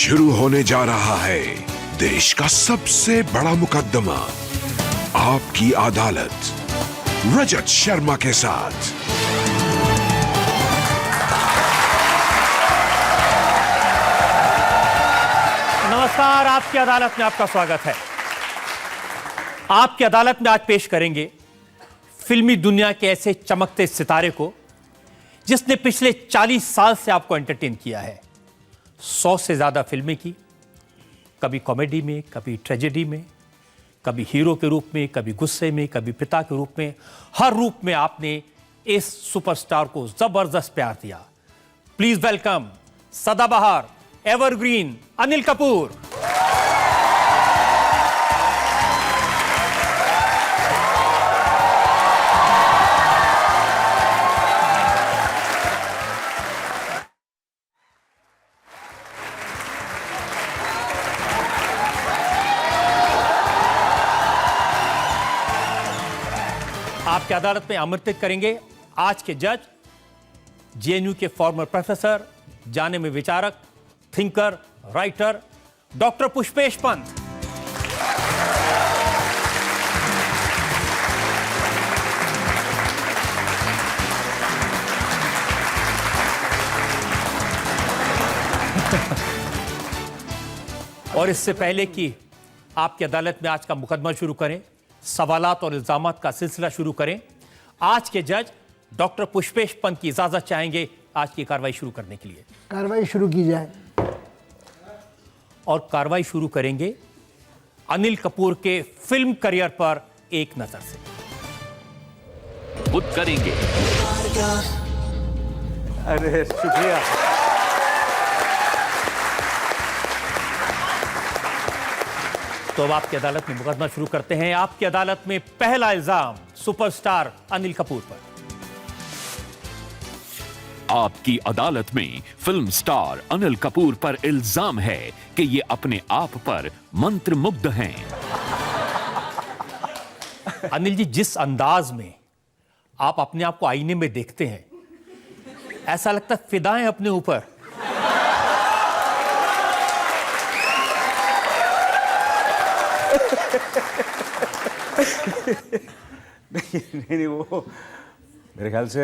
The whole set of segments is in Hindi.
शुरू होने जा रहा है देश का सबसे बड़ा मुकदमा, आपकी अदालत, रजत शर्मा के साथ। नमस्कार, आपकी अदालत में आपका स्वागत है। आपकी अदालत में आज पेश करेंगे फिल्मी दुनिया के ऐसे चमकते सितारे को जिसने पिछले 40 साल से आपको एंटरटेन किया है। 100 से ज्यादा फिल्में की, कभी कॉमेडी में, कभी ट्रेजेडी में, कभी हीरो के रूप में, कभी गुस्से में, कभी पिता के रूप में। हर रूप में आपने इस सुपरस्टार को जबरदस्त प्यार दिया। प्लीज वेलकम सदाबहार, एवरग्रीन अनिल कपूर। आपकी अदालत में आमंत्रित करेंगे आज के जज, जेएनयू के फॉर्मर प्रोफेसर, जाने में विचारक, thinker, writer, doctor Pushpesh Pant. और इससे पहले कि आपकी अदालत में आज का मुकदमा शुरू करें, सवालात और इल्जामात का सिलसिला शुरू करें, आज के जज डॉक्टर पुष्पेश पंत की इजाजत चाहेंगे आज की कार्रवाई शुरू करने के लिए। कार्रवाई शुरू की जाए। और कार्रवाई शुरू करेंगे अनिल कपूर के फिल्म करियर पर एक नजर से। खुद करेंगे। अरे शुक्रिया। तो अब आपकी अदालत में मुकदमा शुरू करते हैं। आपकी अदालत में पहला इल्जाम सुपरस्टार अनिल कपूर पर। आपकी अदालत में फिल्म स्टार अनिल कपूर पर इल्जाम है कि ये अपने आप पर मंत्रमुग्ध हैं। अनिल जी, जिस अंदाज में आप अपने आप को आईने में देखते हैं, ऐसा लगता है फिदा हैं अपने ऊपर। नहीं, वो मेरे ख्याल से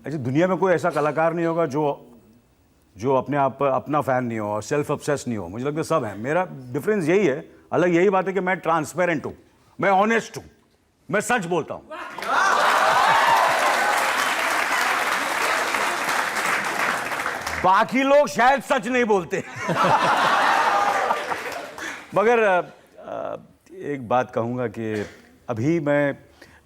ऐसी दुनिया में कोई ऐसा कलाकार नहीं होगा जो अपने आप पर अपना फैन नहीं हो और सेल्फ ऑब्सेस नहीं हो। मुझे लगता है सब है। मेरा डिफरेंस यही है, अलग यही बात है कि मैं ट्रांसपेरेंट हूं, मैं ऑनेस्ट हूं, मैं सच बोलता हूं। बाकी लोग शायद सच नहीं बोलते। मगर एक बात कहूँगा कि अभी मैं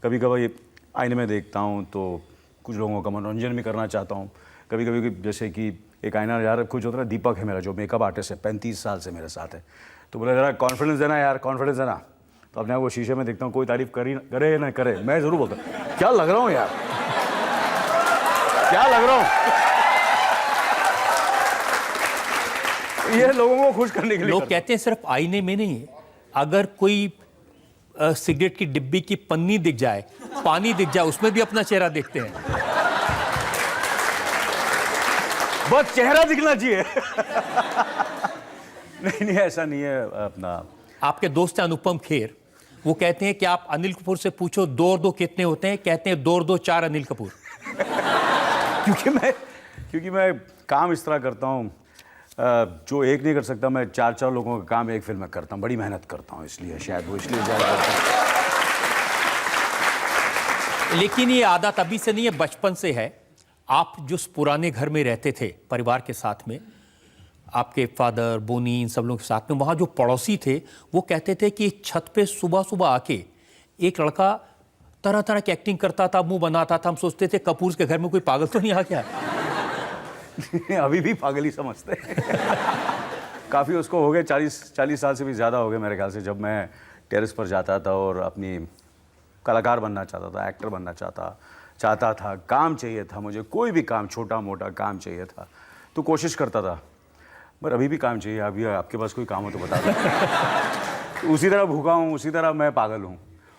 कभी कभी आईने में देखता हूँ तो कुछ लोगों का मनोरंजन भी करना चाहता हूँ। कभी कभी जैसे कि एक आईना यार कुछ होता है, दीपक है मेरा जो मेकअप आर्टिस्ट है, 35 साल से मेरे साथ है, तो बोला जरा कॉन्फिडेंस देना यार, कॉन्फिडेंस देना। तो अपने आप को शीशे में देखता हूँ, कोई तारीफ करे या ना करे, मैं ज़रूर बोलता हूँ क्या लग रहा हूँ यार, क्या लग रहा हूँ। ये लोगों को खुश करने के लिए लोग कहते हैं सिर्फ आईने में नहीं है, अगर कोई सिगरेट की डिब्बी की पन्नी दिख जाए, पानी दिख जाए, उसमें भी अपना चेहरा देखते हैं। बस चेहरा दिखना चाहिए। नहीं ऐसा नहीं है। अपना आपके दोस्त हैं अनुपम खेर, वो कहते हैं कि आप अनिल कपूर से पूछो 2 और 2 कितने होते हैं, कहते हैं 2 और 2 4 अनिल कपूर। क्योंकि मैं काम इस तरह करता हूँ जो एक नहीं कर सकता, मैं 4 लोगों का काम एक फिल्म में करता हूँ, बड़ी मेहनत करता हूँ, इसलिए शायद वो इसलिए ज़्यादा करता हूँ। लेकिन ये आदत अभी से नहीं है, बचपन से है। आप जिस पुराने घर में रहते थे परिवार के साथ में, आपके फादर, बोनी, इन सब लोगों के साथ में, वहाँ जो पड़ोसी थे वो कहते थे कि छत पे सुबह सुबह आके एक लड़का तरह तरह की एक्टिंग करता था, मुंह बनाता था। हम सोचते थे कपूर के घर में कोई पागल तो नहीं आ गया। अभी भी पागल ही समझते हैं। काफ़ी उसको हो गए 40 साल से भी ज़्यादा हो गए मेरे ख्याल से, जब मैं टेरेस पर जाता था और अपनी कलाकार बनना चाहता था, एक्टर बनना चाहता था, काम चाहिए था मुझे, कोई भी काम, छोटा मोटा काम चाहिए था, तो कोशिश करता था। पर अभी भी काम चाहिए। अभी आपके पास कोई काम हो तो बता दो। उसी तरह भूखा हूँ, उसी तरह मैं पागल हूँ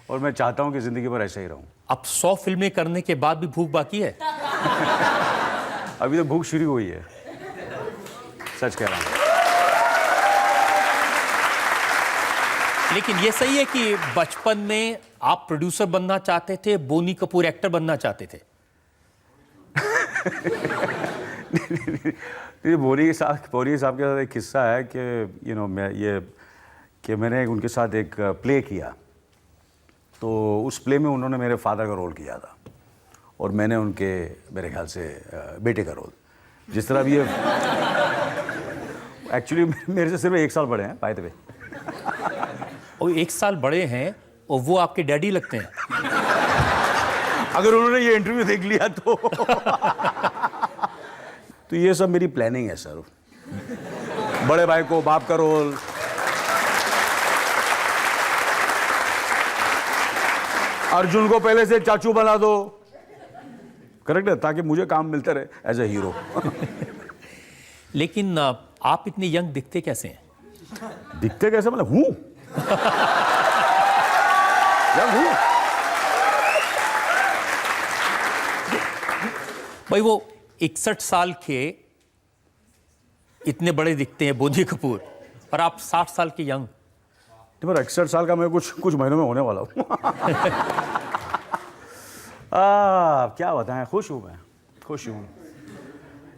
और मैं चाहता हूँ कि ज़िंदगी भर ऐसे ही रहूँ। अब 100 फिल्में करने के बाद भी भूख बाकी है? अभी तो भूख शुरू हुई है, सच कह रहा हूँ। लेकिन ये सही है कि बचपन में आप प्रोड्यूसर बनना चाहते थे, बोनी कपूर एक्टर बनना चाहते थे? बोनी साहब के साथ एक किस्सा है कि मैंने उनके साथ एक प्ले किया, तो उस प्ले में उन्होंने मेरे फादर का रोल किया था और मैंने मेरे ख्याल से बेटे का रोल। जिस तरह भी ये एक्चुअली मेरे से सिर्फ 1 साल बड़े हैं, बाय द वे। और 1 साल बड़े हैं और वो आपके डैडी लगते हैं। अगर उन्होंने ये इंटरव्यू देख लिया तो ये सब मेरी प्लानिंग है सर। बड़े भाई को बाप का रोल, अर्जुन को पहले से चाचू बना दो, करेक्ट है, ताकि मुझे काम मिलता रहे एज ए हीरो। लेकिन आप इतने यंग दिखते कैसे हैं? दिखते कैसे, मतलब हूं यंग हूं भाई। वो 61 साल के इतने बड़े दिखते हैं बोनी कपूर, और आप 60 साल के यंग। तो 61 साल का मैं कुछ महीनों में होने वाला हूँ। क्या बताएं, खुश हूँ मैं, खुश हूँ।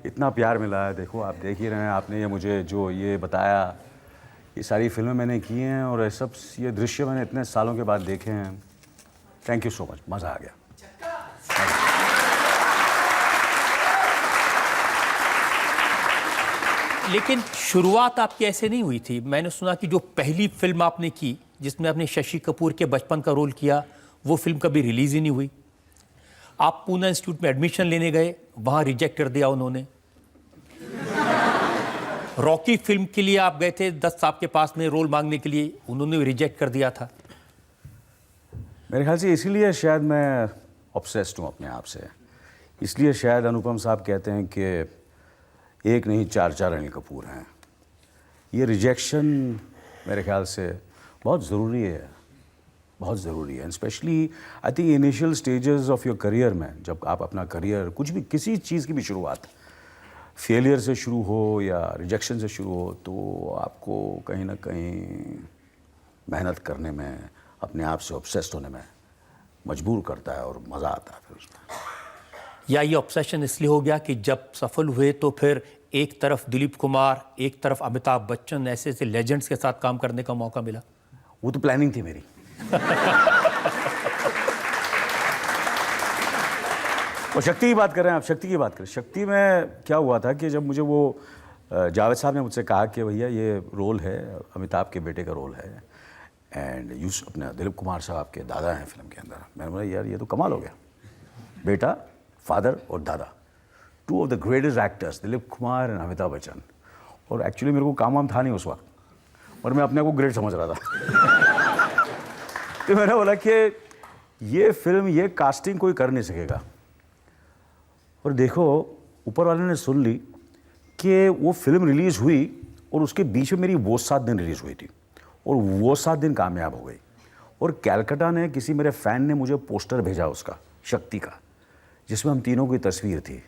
इतना प्यार मिला है, देखो आप देख ही रहे हैं, आपने ये मुझे जो ये बताया, ये सारी फिल्में मैंने की हैं और ये दृश्य मैंने इतने सालों के बाद देखे हैं। थैंक यू सो मच, मज़ा आ गया। लेकिन शुरुआत आपकी ऐसे नहीं हुई थी। मैंने सुना कि जो पहली फिल्म आपने की जिसमें आपने शशि कपूर के बचपन का रोल किया, वो फिल्म कभी रिलीज ही नहीं हुई। आप पूना इंस्टीट्यूट में एडमिशन लेने गए, वहां रिजेक्ट कर दिया उन्होंने। रॉकी फिल्म के लिए आप गए थे दत्त साहब के पास में रोल मांगने के लिए, उन्होंने रिजेक्ट कर दिया था। मेरे ख्याल से इसीलिए शायद मैं ऑब्सेस्ड हूँ अपने आप से, इसलिए शायद अनुपम साहब कहते हैं कि एक नहीं 4 अनिल कपूर हैं। ये रिजेक्शन मेरे ख्याल से बहुत ज़रूरी है, बहुत ज़रूरी है। Specially I think initial stages of your career में, जब आप अपना करियर कुछ भी, किसी चीज़ की भी शुरुआत फेलियर से शुरू हो या रिजेक्शन से शुरू हो, तो आपको कहीं ना कहीं मेहनत करने में, अपने आप से ऑब्सेस्ड होने में मजबूर करता है और मज़ा आता है फिर उसमें। या ये ऑब्सेशन इसलिए हो गया कि जब सफल हुए तो फिर एक तरफ दिलीप कुमार, एक तरफ अमिताभ बच्चन, ऐसे ऐसे लेजेंड्स के साथ काम करने का मौका मिला? वो तो प्लानिंग थी मेरी। और शक्ति की बात कर रहे हैं आप, शक्ति की बात करें। शक्ति में क्या हुआ था कि जब मुझे वो जावेद साहब ने मुझसे कहा कि भैया ये रोल है, अमिताभ के बेटे का रोल है, एंड अपने दिलीप कुमार साहब के दादा हैं फिल्म के अंदर। मैंने बोला यार ये तो कमाल हो गया, बेटा, फादर और दादा, 2 of the greatest actors, Dilip Kumar and Amitabh Bachchan. और एक्चुअली मेरे को काम वाम था नहीं उस वक्त, और मैं अपने को ग्रेट समझ रहा था। तो मैंने बोला कि ये फिल्म, ये कास्टिंग कोई कर नहीं सकेगा। और देखो ऊपर वाले ने सुन ली कि वो फिल्म रिलीज़ हुई और उसके बीच में मेरी वो 7 दिन रिलीज़ हुई थी, और वो 7 दिन कामयाब हो गई। और कैलकाटा ने किसी मेरे फ़ैन ने मुझे पोस्टर भेजा उसका, शक्ति का, जिसमें हम तीनों की तस्वीर थी,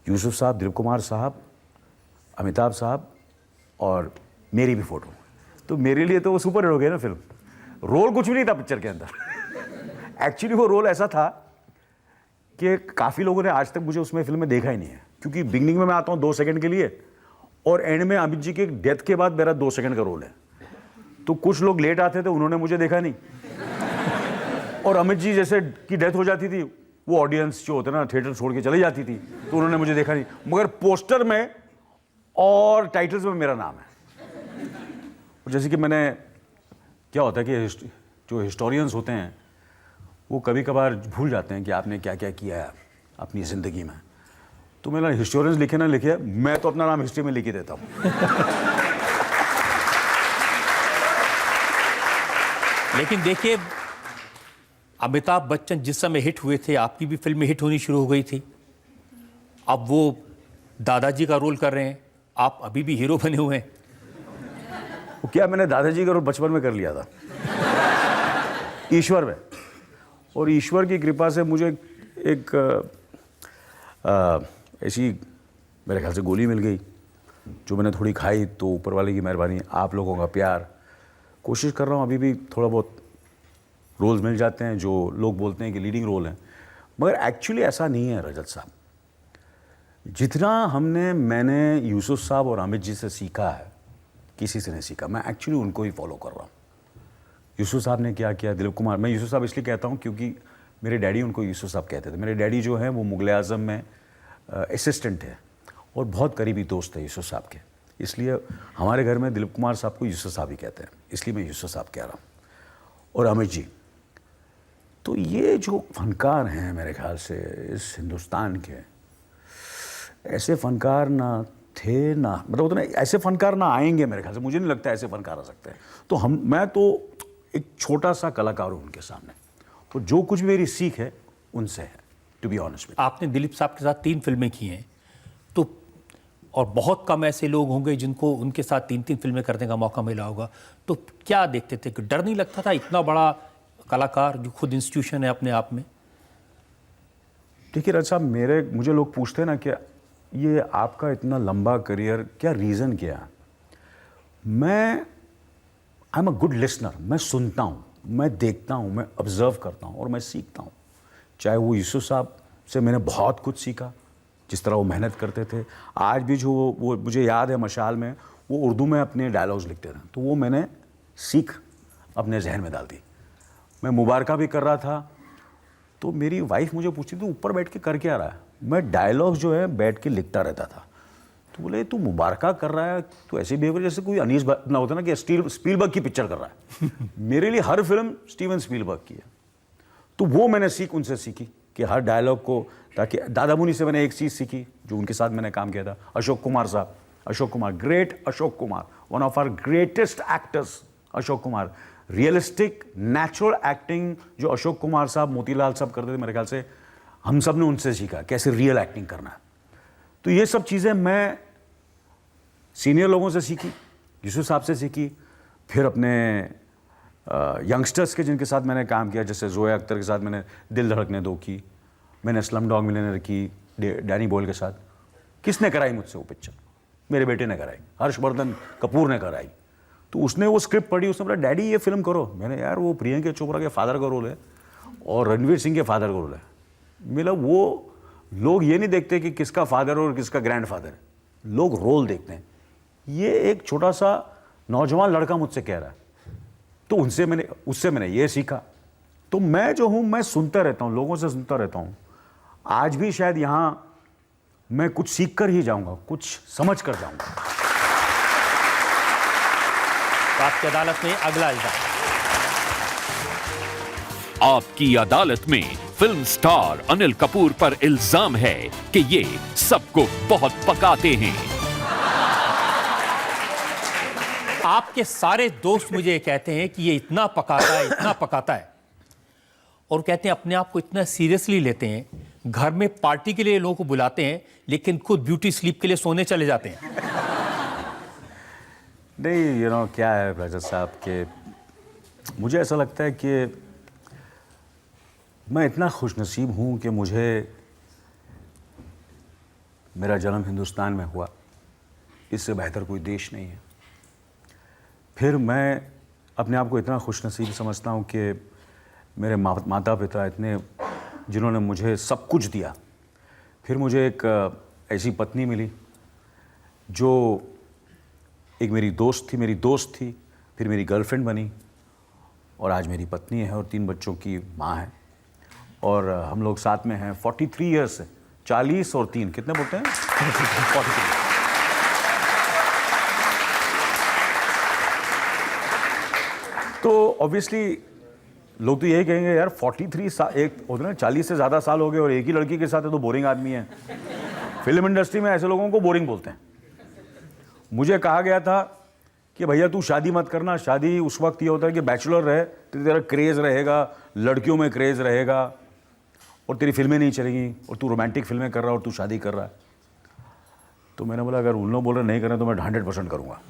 यूसुफ साहब, दिलीप कुमार साहब, अमिताभ साहब और मेरी भी फ़ोटो। तो मेरे लिए तो वो सुपर हिट हो गया ना फिल्म। रोल कुछ भी नहीं था पिक्चर के अंदर। एक्चुअली वो रोल ऐसा था कि काफ़ी लोगों ने आज तक मुझे उसमें फिल्म में देखा ही नहीं है, क्योंकि बिगनिंग में मैं आता हूँ 2 सेकंड के लिए, और एंड में अमित जी के डेथ के बाद मेरा 2 सेकंड का रोल है। तो कुछ लोग लेट आते थे, उन्होंने मुझे देखा नहीं, और अमित जी जैसे की डेथ हो जाती थी, वो ऑडियंस जो होते ना थिएटर छोड़ के चली जाती थी, तो उन्होंने मुझे देखा नहीं। मगर पोस्टर में और टाइटल्स में मेरा नाम है। और जैसे कि मैंने, क्या होता है कि जो हिस्टोरियंस होते हैं वो कभी कभार भूल जाते हैं कि आपने क्या क्या किया है अपनी ज़िंदगी में। तो मेरा हिस्टोरियंस लिखे ना लिखे, मैं तो अपना नाम हिस्ट्री में लिख ही देता हूँ। लेकिन देखिए, अमिताभ बच्चन जिस समय हिट हुए थे, आपकी भी फिल्में हिट होनी शुरू हो गई थी। अब वो दादाजी का रोल कर रहे हैं, आप अभी भी हीरो बने हुए हैं। वो क्या, मैंने दादाजी का रोल बचपन में कर लिया था, ईश्वर में। और ईश्वर की कृपा से मुझे एक ऐसी मेरे ख्याल से गोली मिल गई, जो मैंने थोड़ी खाई, तो ऊपर वाले की मेहरबानी, आप लोगों का प्यार, कोशिश कर रहा हूँ, अभी भी थोड़ा बहुत रोल्स मिल जाते हैं जो लोग बोलते हैं कि लीडिंग रोल हैं, मगर एक्चुअली ऐसा नहीं है रजत साहब। जितना मैंने यूसुफ साहब और अमित जी से सीखा है, किसी से नहीं सीखा, मैं एक्चुअली उनको ही फॉलो कर रहा हूँ। यूसुफ साहब ने क्या किया, दिलीप कुमार, मैं यूसुफ साहब इसलिए कहता हूँ क्योंकि मेरे डैडी उनको यूसुफ साहब कहते थे। मेरे डैडी जो हैं वो मुगल आज़म में असिस्टेंट है और बहुत करीबी दोस्त है यूसुफ साहब के, इसलिए हमारे घर में दिलीप कुमार साहब को यूसुफ साहब ही कहते हैं, इसलिए मैं यूसुफ साहब कह रहा हूँ। और अमित जी, तो ये जो फनकार हैं मेरे ख्याल से इस हिंदुस्तान के, ऐसे फनकार ना थे ना, मतलब उतने ऐसे फनकार ना आएंगे मेरे ख्याल से, मुझे नहीं लगता ऐसे फनकार आ सकते हैं। तो मैं तो एक छोटा सा कलाकार हूँ उनके सामने, तो जो कुछ मेरी सीख है उनसे है, टू बी ऑनेस्ट। आपने दिलीप साहब के साथ 3 फिल्में की हैं, तो और बहुत कम ऐसे लोग होंगे जिनको उनके साथ 3-3 फिल्में करने का मौका मिला होगा, तो क्या देखते थे कि डर नहीं लगता था, इतना बड़ा कलाकार जो खुद इंस्टीट्यूशन है अपने आप में? देखिए रज साहब, मुझे लोग पूछते हैं ना कि ये आपका इतना लंबा करियर, क्या रीज़न क्या है? I am a good listener, मैं सुनता हूँ, मैं देखता हूँ, मैं ऑब्जर्व करता हूँ और मैं सीखता हूँ। चाहे वो यूसुफ साहब से मैंने बहुत कुछ सीखा, जिस तरह वो मेहनत करते थे। आज भी जो वो मुझे याद है, मशाल में वो उर्दू में अपने डायलॉग्स लिखते थे, तो वो मैंने सीख अपने जहन में डाल दी। मैं मुबारका भी कर रहा था, तो मेरी वाइफ मुझे पूछती थी ऊपर बैठ के कर क्या रहा है? मैं डायलॉग्स जो है बैठ के लिखता रहता था। तो बोले तू मुबारका कर रहा है, तो ऐसे बिहेवियर जैसे कोई अनीस ना होता ना कि स्पीलबर्ग की पिक्चर कर रहा है। मेरे लिए हर फिल्म स्टीवन स्पीलबर्ग की है। तो वो मैंने उनसे सीखी कि हर डायलॉग को, ताकि दादा मुनि से मैंने एक चीज़ सीखी जो उनके साथ मैंने काम किया था। Ashok Kumar sahab, Ashok Kumar, great Ashok Kumar, one of our greatest actors Ashok Kumar. Realistic natural acting जो अशोक कुमार साहब, मोतीलाल साहब करते थे, मेरे ख्याल से हम सब ने उनसे सीखा कैसे रियल एक्टिंग करना है। तो ये सब चीज़ें मैं सीनियर लोगों से सीखी, यूसुफ साहब से सीखी, फिर अपने यंगस्टर्स के जिनके साथ मैंने काम किया, जैसे जोया अख्तर के साथ मैंने दिल धड़कने दो की, मैंने स्लम डॉग मिलियनेयर की डैनी बॉयल के साथ। किसने कराई मुझसे वो पिक्चर? मेरे बेटे ने कराई, हर्षवर्धन कपूर ने कराई। तो उसने वो स्क्रिप्ट पढ़ी, उसने बोला डैडी ये फिल्म करो। मैंने यार वो प्रियंका चोपड़ा के फादर का रोल है और रणवीर सिंह के फादर का रोल है। मेरा वो लोग ये नहीं देखते कि किसका फादर और किसका ग्रैंडफादर है, लोग रोल देखते हैं। ये एक छोटा सा नौजवान लड़का मुझसे कह रहा है, तो उससे मैंने ये सीखा। तो मैं जो हूँ, मैं सुनता रहता हूँ, लोगों से सुनता रहता हूँ। आज भी शायद यहाँ मैं कुछ सीख कर ही जाऊँगा, कुछ समझ कर जाऊँगा। तो आपकी अदालत में अगला इल्जाम। आपकी अदालत में फिल्म स्टार अनिल कपूर पर इल्जाम है कि ये सबको बहुत पकाते हैं। आपके सारे दोस्त मुझे कहते हैं कि ये इतना पकाता है, इतना पकाता है, और कहते हैं अपने आप को इतना सीरियसली लेते हैं, घर में पार्टी के लिए लोगों को बुलाते हैं लेकिन खुद ब्यूटी स्लीप के लिए सोने चले जाते हैं। नहीं, क्या है रजत साहब के, मुझे ऐसा लगता है कि मैं इतना खुशनसीब हूँ कि मेरा जन्म हिंदुस्तान में हुआ, इससे बेहतर कोई देश नहीं है। फिर मैं अपने आप को इतना खुशनसीब समझता हूँ कि मेरे माता पिता इतने, जिन्होंने मुझे सब कुछ दिया। फिर मुझे एक ऐसी पत्नी मिली जो एक मेरी दोस्त थी, फिर मेरी गर्लफ्रेंड बनी और आज मेरी पत्नी है और 3 बच्चों की माँ है। और हम लोग साथ में हैं 43 ईयर्स से, 40 और 3 कितने बोलते हैं 43। तो ऑब्वियसली लोग तो यही कहेंगे यार 43 साल, एक होता है ना 40 से ज़्यादा साल हो गए और एक ही लड़की के साथ है तो बोरिंग आदमी है। फिल्म इंडस्ट्री में ऐसे लोगों को बोरिंग बोलते हैं। मुझे कहा गया था कि भैया तू शादी मत करना, शादी उस वक्त ये होता है कि बैचलर रहे तो तेरा क्रेज़ रहेगा, लड़कियों में क्रेज़ रहेगा और तेरी फिल्में नहीं चलेंगी और तू रोमांटिक फिल्में कर रहा है और तू शादी कर रहा है। तो मैंने बोला अगर उन लोग बोल रहे नहीं कर रहे तो मैं 100% करूँगा।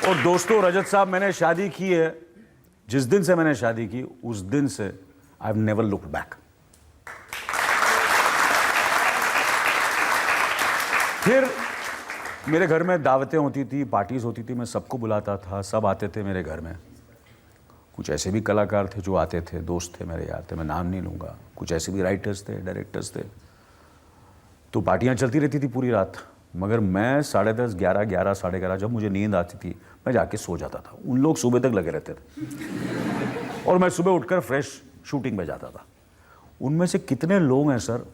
और दोस्तों रजत साहब, मैंने शादी की है, जिस दिन से मैंने शादी की उस दिन से I have never looked back. मेरे घर में दावतें होती थी, पार्टीज होती थी, मैं सबको बुलाता था, सब आते थे मेरे घर में। कुछ ऐसे भी कलाकार थे जो आते थे, दोस्त थे मेरे यार थे, मैं नाम नहीं लूँगा। कुछ ऐसे भी राइटर्स थे, डायरेक्टर्स थे। तो पार्टियाँ चलती रहती थी पूरी रात, मगर मैं 10:30, 11, 11:30 जब मुझे नींद आती थी मैं जाके सो जाता था। उन लोग सुबह तक लगे रहते थे और मैं सुबह उठकर फ्रेश शूटिंग में जाता था। उनमें से कितने लोग हैं सर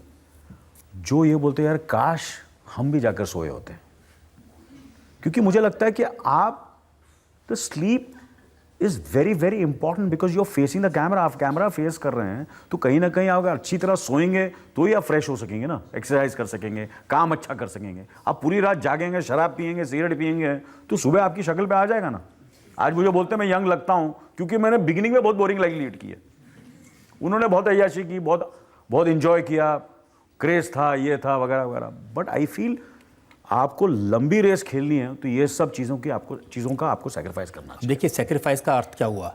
जो ये बोलते हैं यार काश हम भी जाकर सोए होते। क्योंकि मुझे लगता है कि आप the sleep is very very important because you are facing the camera. आप कैमरा फेस कर रहे हैं तो कहीं ना कहीं आप अच्छी तरह सोएंगे तो ही आप फ्रेश हो सकेंगे ना, एक्सरसाइज कर सकेंगे, काम अच्छा कर सकेंगे। आप पूरी रात जागेंगे, शराब पियेंगे, सिगरेट पियेंगे तो सुबह आपकी शक्ल पे आ जाएगा ना। आज मुझे बोलते हैं मैं यंग लगता हूं क्योंकि मैंने बिगिनिंग में बहुत बोरिंग लाइफ लीड की है। उन्होंने बहुत अय्याशी की, बहुत इंजॉय किया, क्रेज था, ये था वगैरह वगैरह। बट आई फील आपको लंबी रेस खेलनी है तो ये सब चीज़ों का आपको सैक्रिफाइस करना चाहिए। देखिए सेक्रीफाइस का अर्थ क्या हुआ?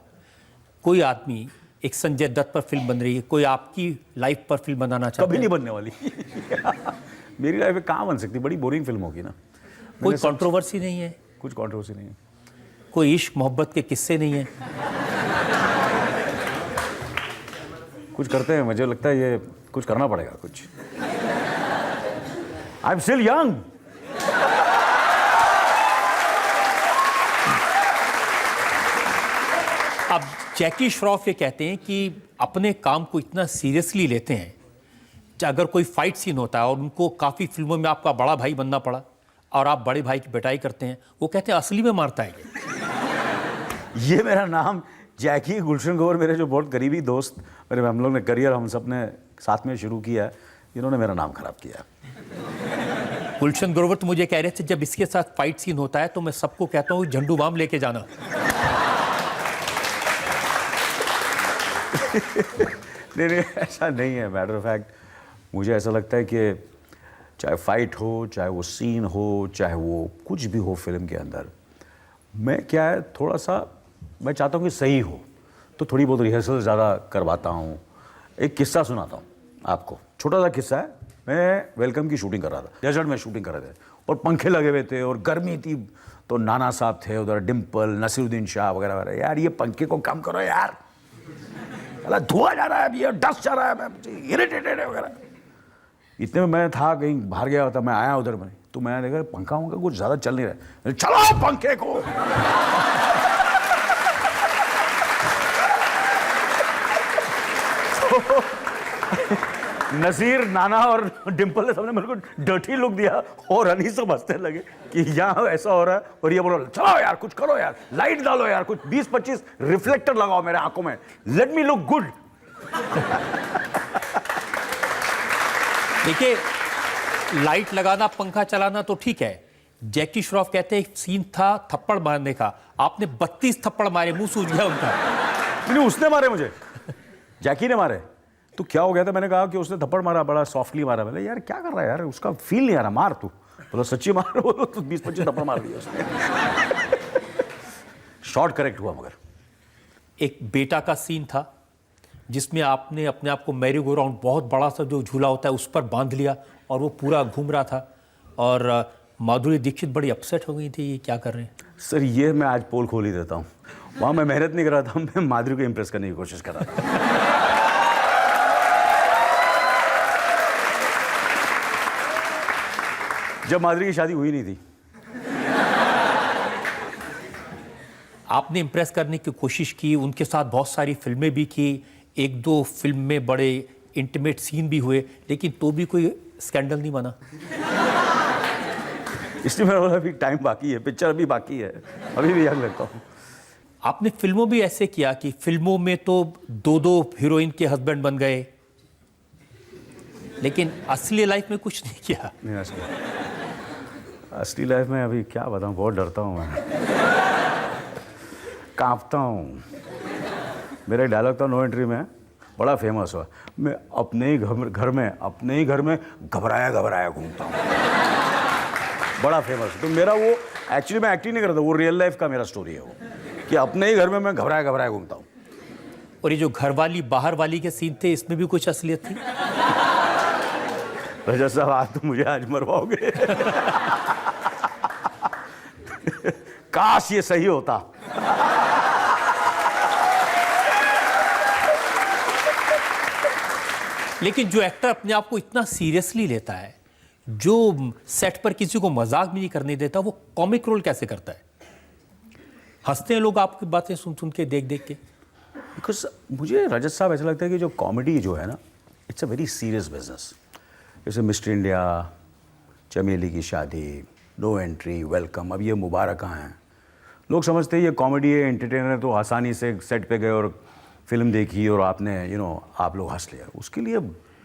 कोई आदमी, एक संजय दत्त पर फिल्म बन रही है, कोई आपकी लाइफ पर फिल्म बनाना चाहता है, कभी नहीं बनने वाली। मेरी लाइफ में कहाँ बन सकती, बड़ी बोरिंग फिल्म होगी ना। कोई कंट्रोवर्सी नहीं है, कुछ कंट्रोवर्सी नहीं है, कोई इश्क मोहब्बत के किस्से नहीं है। कुछ करते हैं, मुझे लगता है ये कुछ करना पड़ेगा कुछ। I am still young. अब जैकी श्रॉफ ये कहते हैं कि अपने काम को इतना सीरियसली लेते हैं, अगर कोई फाइट सीन होता है और उनको काफ़ी फिल्मों में आपका बड़ा भाई बनना पड़ा और आप बड़े भाई की पिटाई करते हैं, वो कहते हैं असली में मारता है ये मेरा नाम जैकी गुलशन ग्रोवर, मेरे जो बहुत करीबी दोस्त, मेरे हम लोग ने करियर हम सब ने साथ में शुरू किया है, इन्होंने मेरा नाम खराब किया। गुलशन ग्रोवर तो मुझे कह रहे थे जब इसके साथ फाइट सीन होता है तो मैं सबको कहता हूँ झंडू बाम लेके जाना। नहीं ऐसा नहीं है। मैटर ऑफ फैक्ट मुझे ऐसा लगता है कि चाहे फाइट हो, चाहे वो सीन हो, चाहे वो कुछ भी हो फिल्म के अंदर, मैं क्या है थोड़ा सा मैं चाहता हूँ कि सही हो, तो थोड़ी बहुत रिहर्सल ज़्यादा करवाता हूँ। एक किस्सा सुनाता हूँ आपको, छोटा सा किस्सा है। मैं वेलकम की शूटिंग कर रहा था, डेजर्ट में शूटिंग कर रहे थे और पंखे लगे हुए थे और गर्मी थी, तो नाना साहब थे उधर, डिम्पल, नसीरुद्दीन शाह वगैरह वगैरह। यार ये पंखे को कम करो यार, अला धुआं जा रहा है, ये डस्ट जा रहा है, इरिटेटेड है वगैरह। इतने में मैं था कहीं बाहर गया होता, मैं आया उधर में, तो मैंने देखा पंखा उनका कुछ ज़्यादा चल नहीं रहा है, चलो पंखे को। नसीर, नाना और डिम्पल ने सबने मेरे को डर्टी लुक दिया और हनी सब हंसने लगे कि यहाँ ऐसा हो रहा है और ये बोलो चलो यार कुछ करो यार, लाइट डालो यार, कुछ 20-25 रिफ्लेक्टर लगाओ मेरे आंखों में, लेट मी लुक गुड। देखिए लाइट लगाना, पंखा चलाना तो ठीक है। जैकी श्रॉफ कहते हैं एक सीन था थप्पड़ मारने का, आपने 32 थप्पड़ मारे, मुंह सूज गया उनका। नहीं उसने मारे मुझे, जैकी ने मारे। तो क्या हो गया था, मैंने कहा कि उसने थप्पड़ मारा, बड़ा सॉफ्टली मारा। मैंने यार क्या कर रहा है यार, उसका फील नहीं आ रहा, मार तू। बोला सच्ची मार, बोलो तो 20-25 थप्पड़ मार दिया उसने। शॉर्ट करेक्ट हुआ। मगर एक बेटा का सीन था जिसमें आपने अपने आप को मैरी गो राउंड, बहुत बड़ा सा जो झूला होता है, उस पर बांध लिया और वो पूरा घूम रहा था और माधुरी दीक्षित बड़ी अपसेट हो गई थी, ये क्या कर रहे हैं? सर ये मैं आज पोल खोल ही देता हूँ, वहाँ मैं मेहनत नहीं कर रहा था, मैं माधुरी को इम्प्रेस करने की कोशिश कर रहा था। जब माधुरी की शादी हुई नहीं थी। आपने इम्प्रेस करने की कोशिश की, उनके साथ बहुत सारी फिल्में भी की, 1-2 फिल्म में बड़े इंटीमेट सीन भी हुए, लेकिन तो भी कोई स्कैंडल नहीं बना। इसलिए मेरा बोला अभी टाइम बाकी है, पिक्चर अभी बाकी है, अभी भी यंग लगता हूँ। आपने फिल्मों भी ऐसे किया कि फिल्मों में तो 2-2 हीरोइन के हस्बैंड बन गए, लेकिन असली लाइफ में कुछ नहीं किया। नहीं, असली लाइफ में अभी क्या बताऊँ, बहुत डरता हूँ मैं, कांपता हूँ। मेरा एक डायलॉग था नो एंट्री में, बड़ा फेमस हुआ, मैं अपने ही घर में घबराया घूमता हूँ, बड़ा फेमस। तो मेरा वो एक्चुअली मैं एक्टिंग नहीं करता, वो रियल लाइफ का मेरा स्टोरी है वो, कि अपने ही घर में मैं घबराया घूमता हूँ। और ये जो घर वाली बाहर वाली के सीन थे, इसमें भी कुछ असलियत थी? रजत साहब आज तो मुझे आज मरवाओगे। काश ये सही होता। लेकिन जो एक्टर अपने आप को इतना सीरियसली लेता है, जो सेट पर किसी को मजाक भी नहीं करने देता, वो कॉमिक रोल कैसे करता है? हंसते हैं लोग आपकी बातें सुन सुन के, देख देख के? बिकॉज मुझे रजत साहब ऐसा लगता है कि जो कॉमेडी जो है ना, it's a very serious business. जैसे मिस्टर इंडिया, चमेली की शादी, नो एंट्री, वेलकम, अब ये मुबारक हैं। लोग समझते हैं ये कॉमेडी है, एंटरटेनर है, तो आसानी से सेट पे गए और फिल्म देखी और आपने आप लोग हंस लिया। उसके लिए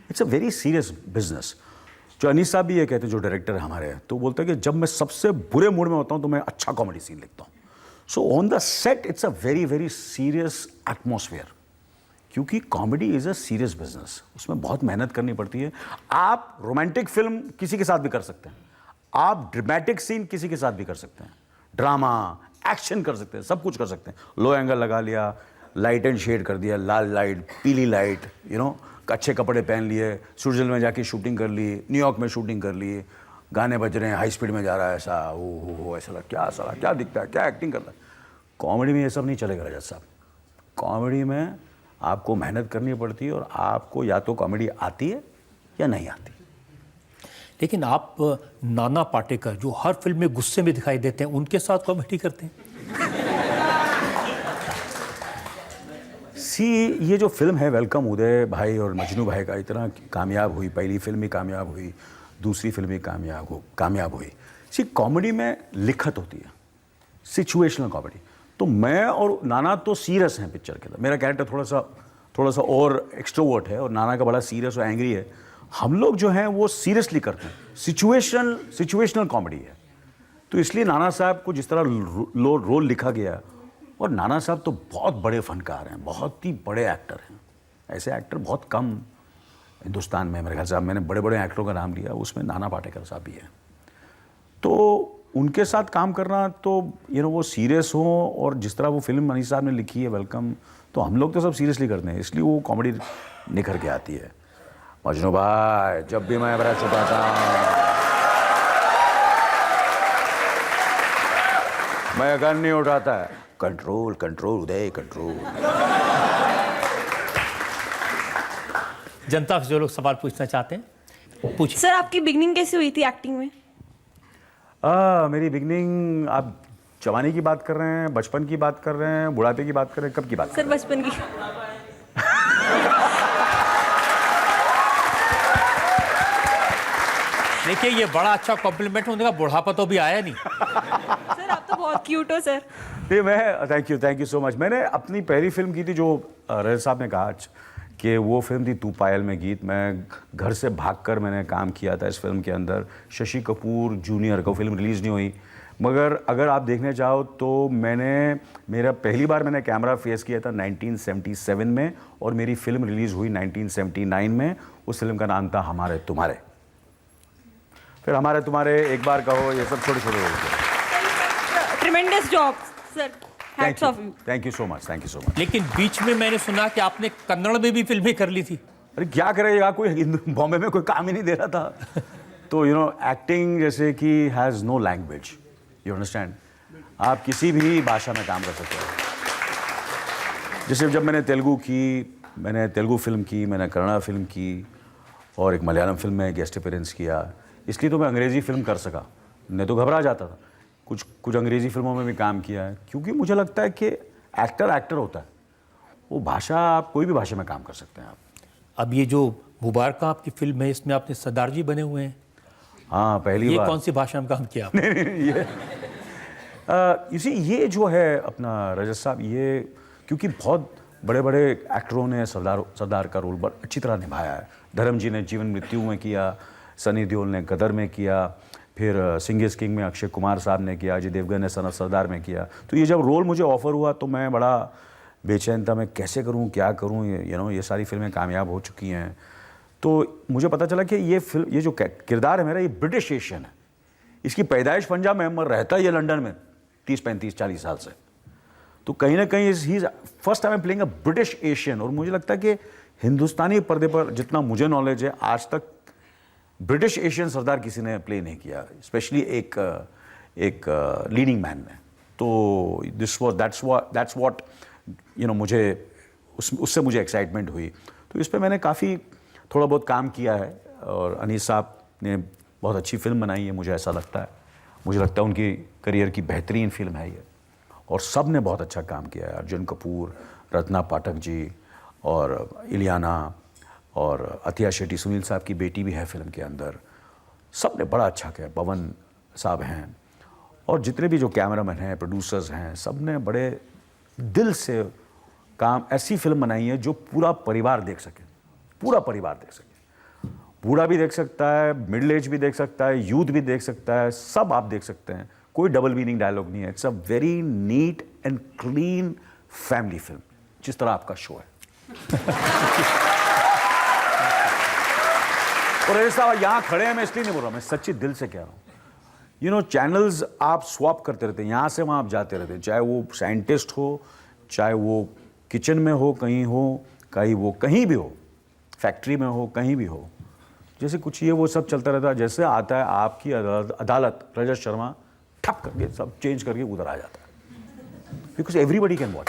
it's a very serious business. जो अनीस साहब भी ये कहते हैं, जो डायरेक्टर हमारे हैं, तो बोलते हैं कि जब मैं सबसे बुरे मूड में होता हूँ तो मैं अच्छा कॉमेडी सीन लिखता हूँ। So on the set it's a very very serious atmosphere, क्योंकि comedy is a serious business. उसमें बहुत मेहनत करनी पड़ती है। आप रोमांटिक फिल्म किसी के साथ भी कर सकते हैं, आप ड्रामेटिक सीन किसी के साथ भी कर सकते हैं, ड्रामा, एक्शन कर सकते हैं, सब कुछ कर सकते हैं। लो एंगल लगा लिया, लाइट एंड शेड कर दिया, लाल लाइट, पीली लाइट, अच्छे कपड़े पहन लिए, स्विट्जरलैंड में जाके शूटिंग कर ली, न्यूयॉर्क में शूटिंग कर ली, गाने बज रहे हैं, हाई स्पीड में जा रहा है, ऐसा हो ऐसा क्या साला क्या दिखता है, क्या एक्टिंग करता है। कॉमेडी में ये सब नहीं चलेगा रजत साहब। कॉमेडी में आपको मेहनत करनी पड़ती है और आपको या तो कॉमेडी आती है या नहीं आती। लेकिन आप नाना पाटेकर, जो हर फिल्म में गुस्से में दिखाई देते हैं, उनके साथ कॉमेडी करते हैं? ये जो फिल्म है वेलकम, उदय भाई और मजनू भाई का इतना कामयाब हुई, पहली फिल्म भी कामयाब हुई, दूसरी फिल्म भी कामयाब हुई। कॉमेडी में लिखत होती है, सिचुएशनल कॉमेडी। तो मैं और नाना तो सीरियस हैं पिक्चर के अंदर। मेरा कैरेक्टर थोड़ा सा और एक्सट्रोवर्ट है और नाना का बड़ा सीरियस और एंग्री है। हम लोग जो हैं वो सीरियसली करते हैं, सिचुएशनल कॉमेडी है। तो इसलिए नाना साहब को जिस तरह रोल लिखा गया, और नाना साहब तो बहुत बड़े फनकार हैं, बहुत ही बड़े एक्टर हैं। ऐसे एक्टर बहुत कम हिंदुस्तान में, मेरे ख्याल से मैंने बड़े बड़े एक्टरों का नाम लिया, उसमें नाना पाटेकर साहब भी हैं। तो उनके साथ काम करना तो वो सीरियस हो, और जिस तरह वो फिल्म मनीष साहब ने लिखी है वेलकम, तो हम लोग तो सब सीरियसली करते हैं, इसलिए वो कॉमेडी निखर के आती है। मजनू भाई, जब भी मैं बड़ा छुपाता हूँ, मैं गन नहीं उठाता है, कंट्रोल कंट्रोल उदय कंट्रोल। जनता से जो लोग सवाल पूछना चाहते हैं पूछिए। सर, आपकी बिगनिंग कैसे हुई थी एक्टिंग में? मेरी बिगनिंग, आप जवानी की बात कर रहे हैं, बचपन की बात कर रहे हैं, बुढ़ापे की बात कर रहे हैं, कब की बात कर सर, रहे हैं? बचपन की। देखिए, ये बड़ा अच्छा कॉम्प्लीमेंट होने का, बुढ़ापा तो भी आया नहीं। सर, आप तो बहुत क्यूट हो सर। मैं थैंक यू सो मच। मैंने अपनी पहली फिल्म की थी, जो रजत साहब ने कहा कि वो फिल्म थी तू पायल में गीत। मैं घर से भागकर मैंने काम किया था इस फिल्म के अंदर। शशि कपूर जूनियर को फिल्म रिलीज़ नहीं हुई, मगर अगर आप देखने चाहो तो मेरा पहली बार मैंने कैमरा फेस किया था 1977 में, और मेरी फिल्म रिलीज़ हुई 1979 में। उस फिल्म का नाम था हमारे तुम्हारे। फिर हमारे तुम्हारे, एक बार कहो, ये सब छोटे छोटे tremendous job sir, hats off you. Thank you so much. लेकिन बीच में मैंने सुना कि आपने कन्नड़ में भी फिल्में कर ली थी। अरे क्या करेगा, कोई बॉम्बे में कोई काम ही नहीं दे रहा था। तो एक्टिंग जैसे कि has no language, you understand. आप किसी भी भाषा में काम कर सकते हो। जैसे जब मैंने तेलुगु फिल्म की, मैंने कन्नड़ा फिल्म की, और एक मलयालम फिल्म में गेस्ट अपीयरेंस किया, इसलिए तो मैं अंग्रेज़ी फिल्म कर सका। नहीं तो घबरा जाता था। कुछ अंग्रेज़ी फिल्मों में भी काम किया है, क्योंकि मुझे लगता है कि एक्टर होता है, वो भाषा, आप कोई भी भाषा में काम कर सकते हैं आप। अब ये जो मुबारक आपकी फिल्म है, इसमें आपने सरदार जी बने हुए हैं। हाँ, पहली बार। ये कौन सी भाषा में काम किया आपने? ये जो है अपना रजत साहब, ये क्योंकि बहुत बड़े बड़े एक्टरों ने सरदार का रोल बड़ा अच्छी तरह निभाया है। धर्म जी ने जीवन मृत्यु में किया, सनी देओल ने गदर में किया, फिर सिंह इज किंग में अक्षय कुमार साहब ने किया, अजय देवगन ने सन ऑफ सरदार में किया। तो ये जब रोल मुझे ऑफर हुआ तो मैं बड़ा बेचैन था, मैं कैसे करूं, क्या करूं। ये सारी फिल्में कामयाब हो चुकी हैं, तो मुझे पता चला कि ये जो किरदार है मेरा, ये ब्रिटिश एशियन है। इसकी पैदाइश पंजाब में, मगर रहता है ये लंदन में 30-35-40 साल से। तो कहीं ना कहीं ही first time playing a British Asian. और मुझे लगता है कि हिंदुस्तानी पर्दे पर जितना मुझे नॉलेज है, आज तक ब्रिटिश एशियन सरदार किसी ने प्ले नहीं किया, स्पेशली एक लीडिंग मैन ने। तो दैट्स व्हाट मुझे उससे मुझे एक्साइटमेंट हुई। तो इस पे मैंने काफ़ी थोड़ा बहुत काम किया है और अनीस साहब ने बहुत अच्छी फिल्म बनाई है, मुझे ऐसा लगता है। मुझे लगता है उनकी करियर की बेहतरीन फिल्म है ये, और सब ने बहुत अच्छा काम किया है। अर्जुन कपूर, रत्ना पाठक जी और इलियाना और अतिया शेट्टी, सुनील साहब की बेटी भी है फिल्म के अंदर। सब ने बड़ा अच्छा किया। पवन साहब हैं और जितने भी जो कैमरामैन हैं, प्रोड्यूसर्स हैं, सब ने बड़े दिल से काम, ऐसी फिल्म बनाई है जो पूरा परिवार देख सके, पूरा परिवार देख सके। बूढ़ा भी देख सकता है, मिडिल एज भी देख सकता है, यूथ भी देख सकता है, सब आप देख सकते हैं। कोई डबल मीनिंग डायलॉग नहीं है। It's a very neat and clean family film, जिस तरह आपका शो है। और साहब यहाँ खड़े हैं, मैं इसलिए नहीं बोल रहा, मैं सच्ची दिल से कह रहा हूँ। चैनल्स आप स्वैप करते रहते हैं, यहाँ से वहाँ आप जाते रहते हैं, चाहे वो साइंटिस्ट हो, चाहे वो किचन में हो, कहीं वो कहीं भी हो, फैक्ट्री में हो, कहीं भी हो, जैसे कुछ ये वो सब चलता रहता है। जैसे आता है आपकी अदालत, रजत शर्मा ठप करके सब चेंज करके उधर आ जाता है, बिकॉज एवरीबडी कैन वॉच।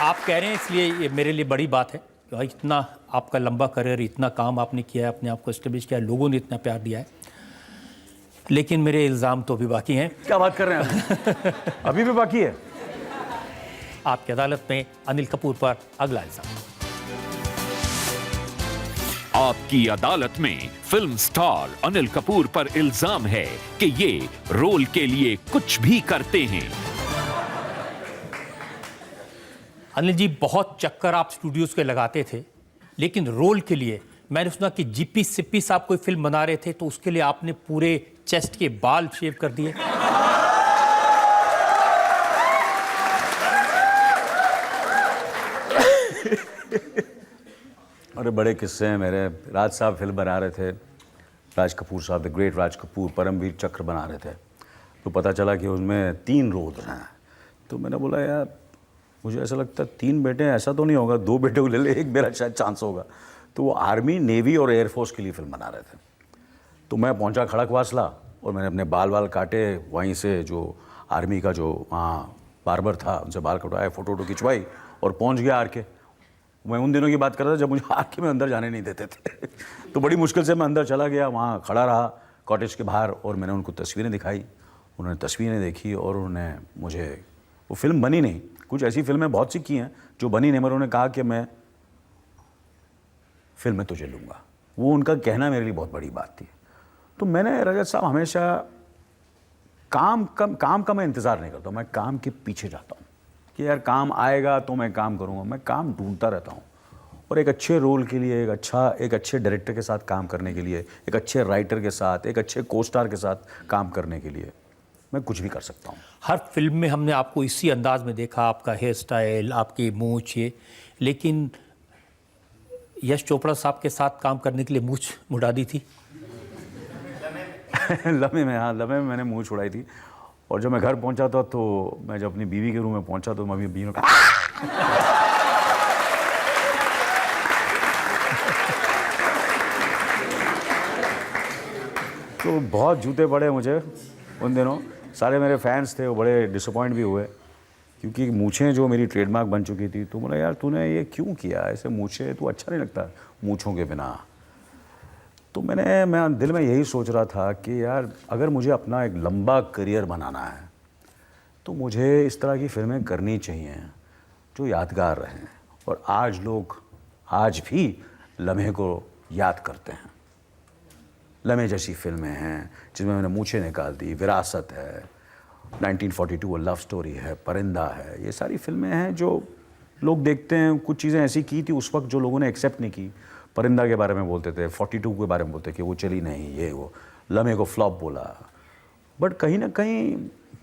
आप कह रहे हैं इसलिए ये मेरे लिए बड़ी बात है कि भाई इतना आपका लंबा करियर, इतना काम आपने किया है, अपने आप को एस्टेब्लिश किया है, लोगों ने इतना प्यार दिया है। लेकिन मेरे इल्ज़ाम तो अभी बाकी हैं। क्या बात कर रहे हैं? अभी भी बाकी है। आपकी अदालत में अनिल कपूर पर अगला इल्ज़ाम। आपकी अदालत में फिल्म स्टार अनिल कपूर पर इल्जाम है कि ये रोल के लिए कुछ भी करते हैं। अनिल जी, बहुत चक्कर आप स्टूडियोज के लगाते थे, लेकिन रोल के लिए मैंने सुना कि जीपी सिप्पी साहब कोई फिल्म बना रहे थे तो उसके लिए आपने पूरे चेस्ट के बाल शेव कर दिए। अरे बड़े किस्से हैं मेरे। राज साहब फिल्म बना रहे थे, राज कपूर साहब, द ग्रेट राज कपूर, परमवीर चक्र बना रहे थे। तो पता चला कि उसमें 3 रोल हैं। तो मैंने बोला यार मुझे ऐसा लगता है 3 बेटे हैं, ऐसा तो नहीं होगा, 2 बेटे को ले ले, एक मेरा शायद चांस होगा। तो वो आर्मी, नेवी और एयरफोर्स के लिए फिल्म बना रहे थे। तो मैं पहुंचा खड़कवासला और मैंने अपने बाल काटे, वहीं से जो आर्मी का जो वहाँ बार्बर था उनसे बाल कटवाए, फ़ोटो खिंचवाई और पहुंच गया आर के। मैं उन दिनों की बात कर रहा था जब मुझे आर के में अंदर जाने नहीं देते थे। तो बड़ी मुश्किल से मैं अंदर चला गया, वहाँ खड़ा रहा कॉटेज के बाहर और मैंने उनको तस्वीरें दिखाई। उन्होंने तस्वीरें देखी और उन्होंने मुझे, वो फिल्म बनी नहीं, कुछ ऐसी फिल्में बहुत सी की हैं जो बनी नहीं, मगर उन्होंने कहा कि मैं फिल्म में तुझे लूँगा। वो उनका कहना मेरे लिए बहुत बड़ी बात थी। तो मैंने रजत साहब हमेशा काम का मैं इंतज़ार नहीं करता, मैं काम के पीछे जाता हूँ कि यार काम आएगा तो मैं काम करूँगा। मैं काम ढूंढता रहता हूँ और एक अच्छे रोल के लिए, एक अच्छे डायरेक्टर के साथ काम करने के लिए, एक अच्छे राइटर के साथ, एक अच्छे को स्टार के साथ काम करने के लिए मैं कुछ भी कर सकता हूँ। हर फिल्म में हमने आपको इसी अंदाज में देखा, आपका हेयर स्टाइल, आपकी मूंछ ये। लेकिन यश चोपड़ा साहब के साथ काम करने के लिए मूंछ मुड़ा दी थी। लम्हे में मैंने मूंछ उड़ाई थी। और जब मैं घर पहुंचा था तो मैं जब अपनी बीवी के रूम में पहुंचा तो मम्मी बीवी ने कहा तो बहुत जूते पड़े मुझे उन दिनों। सारे मेरे फैंस थे, वो बड़े डिसअपॉइंट भी हुए क्योंकि मूछें जो मेरी ट्रेडमार्क बन चुकी थी। तो बोला यार तूने ये क्यों किया, ऐसे मूछें, तू अच्छा नहीं लगता मूछों के बिना। तो मैं दिल में यही सोच रहा था कि यार अगर मुझे अपना एक लंबा करियर बनाना है तो मुझे इस तरह की फिल्में करनी चाहिए जो यादगार रहें। और आज लोग आज भी लम्हे को याद करते हैं। लम्हे जैसी फिल्में हैं जिसमें मैंने मूछें निकाल दी, विरासत है, 1942 लव स्टोरी है, परिंदा है, ये सारी फिल्में हैं जो लोग देखते हैं। कुछ चीज़ें ऐसी की थी उस वक्त जो लोगों ने एक्सेप्ट नहीं की। परिंदा के बारे में बोलते थे, 42 के बारे में बोलते कि वो चली नहीं, ये वो, लम्हे को फ्लॉप बोला। बट कहीं ना कहीं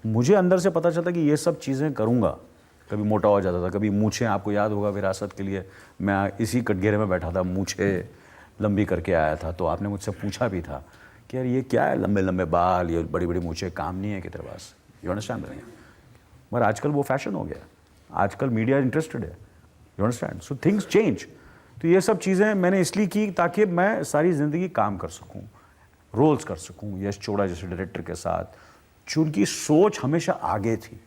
मुझे अंदर से पता चलता कि ये सब चीज़ें करूँगा। कभी मोटा हो जाता था, कभी मूछें, आपको याद होगा विरासत के लिए मैं इसी कटघरे में बैठा था, मूछें लंबी करके आया था। तो आपने मुझसे पूछा भी था कि यार ये क्या है, लंबे लंबे बाल, ये बड़ी बड़ी मूछें काम नहीं है कि तेरे पास, यू अंडरस्टैंड। मगर आजकल वो फैशन हो गया, आजकल मीडिया इंटरेस्टेड है, you understand. So things change. तो ये सब चीज़ें मैंने इसलिए की ताकि मैं सारी ज़िंदगी काम कर सकूं। रोल्स कर सकूं यश चोपड़ा जैसे डायरेक्टर के साथ, जो उनकी सोच हमेशा आगे थी।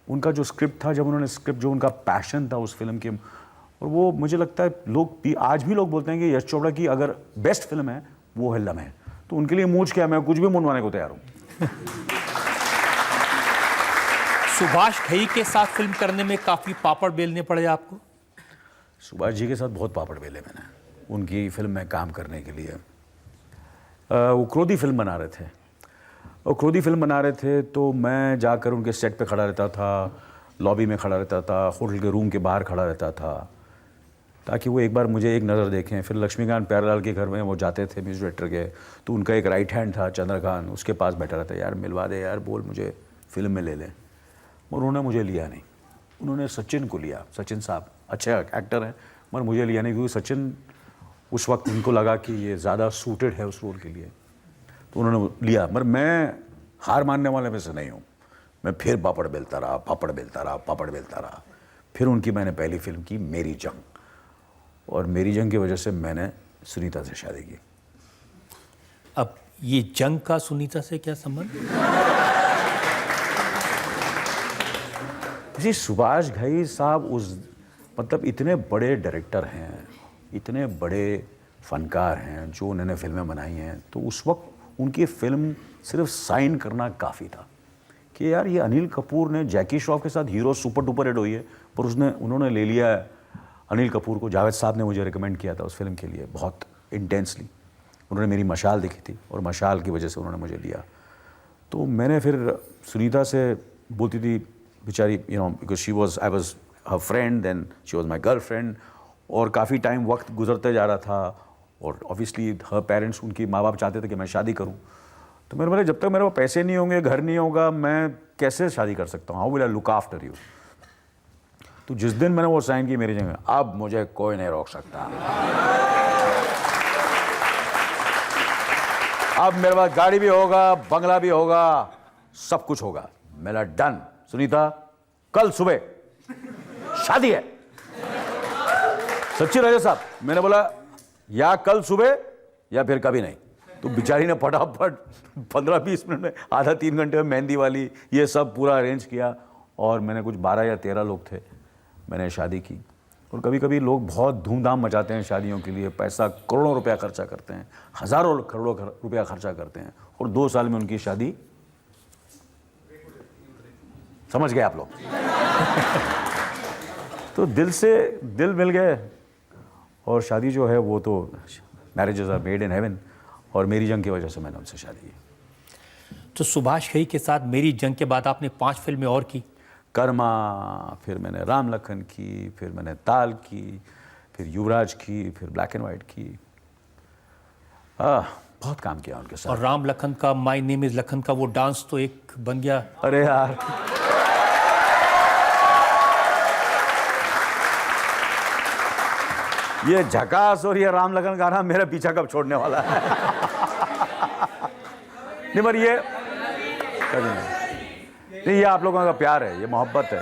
उनका जो स्क्रिप्ट था, जब उन्होंने स्क्रिप्ट, जो उनका पैशन था उस फिल्म के, और वो मुझे लगता है लोग आज भी लोग बोलते हैं कि यश चोपड़ा की अगर बेस्ट फिल्म है वो है लम्हे। तो उनके लिए मूछ क्या, मैं कुछ भी मुंडवाने को तैयार हूँ। सुभाष घई के साथ फिल्म करने में काफी पापड़ बेलने पड़े आपको? सुभाष जी के साथ बहुत पापड़ बेले मैंने उनकी फिल्म में काम करने के लिए। वो क्रोधी फिल्म बना रहे थे, और क्रोधी फिल्म बना रहे थे तो मैं जाकर उनके सेट पे खड़ा रहता था, लॉबी में खड़ा रहता था, होटल के रूम के बाहर खड़ा रहता था, ताकि वो एक बार मुझे एक नज़र देखें। फिर लक्ष्मीकांत प्यारेलाल के घर में वो जाते थे म्यूजिक डायरेक्टर के, तो उनका एक राइट हैंड था चंद्रकांत, उसके पास बैठा रहता, यार मिलवा दे यार, बोल मुझे फिल्म में ले लें। और उन्होंने मुझे लिया नहीं, उन्होंने सचिन को लिया। सचिन साहब अच्छे एक्टर हैं, मगर मुझे लिया नहीं, क्योंकि सचिन उस वक्त उनको लगा कि ये ज़्यादा सूटेड है उस रोल के लिए, तो उन्होंने लिया। मगर मैं हार मानने वाले में से नहीं हूँ, मैं फिर पापड़ बेलता रहा, पापड़ बेलता रहा, पापड़ बेलता रहा। फिर उनकी मैंने पहली फिल्म की मेरी जंग, और मेरी जंग की वजह से मैंने सुनीता से शादी की। अब ये जंग का सुनीता से क्या संबंध? जी सुभाष घई साहब मतलब इतने बड़े डायरेक्टर हैं, इतने बड़े फनकार हैं, जो उन्होंने फिल्में बनाई हैं, तो उस वक्त उनकी फिल्म सिर्फ साइन करना काफ़ी था कि यार ये अनिल कपूर ने जैकी श्रॉफ के साथ हीरो सुपर डुपर हिट हुई है, पर उन्होंने ले लिया अनिल कपूर को। जावेद साहब ने मुझे रिकमेंड किया था उस फिल्म के लिए बहुत इंटेंसली, उन्होंने मेरी मशाल देखी थी और मशाल की वजह से उन्होंने मुझे लिया। तो मैंने फिर सुनीता से बोलती थी बेचारी, because I was her friend, then she was my girl friend, और काफ़ी टाइम वक्त गुजरते जा रहा था, और ऑब्वियसली हर पेरेंट्स, उनकी माँ बाप चाहते थे कि मैं शादी करूँ। तो मेरे बोले जब तक मेरे पास पैसे नहीं होंगे, घर नहीं होगा, मैं कैसे शादी कर सकता हूँ, how will I look after you. तो जिस दिन मैंने वो साइन की मेरी जगह, अब मुझे कोई नहीं रोक सकता, अब मेरे पास गाड़ी भी होगा, बंगला भी होगा, सब कुछ होगा, मेरा डन। सुनीता कल सुबह शादी है। सच्ची राजा साहब, मैंने बोला या कल सुबह या फिर कभी नहीं। तो बेचारी ने फटाफट 15-20 मिनट में, आधा 3 घंटे में मेहंदी वाली ये सब पूरा अरेंज किया, और मैंने कुछ 12 या 13 लोग थे, मैंने शादी की। और कभी कभी लोग बहुत धूमधाम मचाते हैं शादियों के लिए, पैसा करोड़ों रुपया खर्चा करते हैं, हज़ारों करोड़ों रुपया खर्चा करते हैं, और 2 साल में उनकी शादी, समझ गए आप लोग। तो दिल से दिल मिल गए, और शादी जो है वो तो marriages are made in heaven, और मेरी जंग की वजह से मैंने उनसे शादी की। तो सुभाष घई के साथ मेरी जंग के बाद आपने 5 फिल्में और की? कर्मा, फिर मैंने राम लखन की, फिर मैंने ताल की, फिर युवराज की, फिर ब्लैक एंड वाइट की। बहुत काम किया उनके साथ। और राम लखन का माय नेम इज लखन का वो डांस तो एक बन गया। अरे यार, ये झकास और ये राम लगन गाना मेरा पीछा कब छोड़ने वाला है। नहीं पर ये कभी नहीं, ये आप लोगों का प्यार है, ये मोहब्बत है।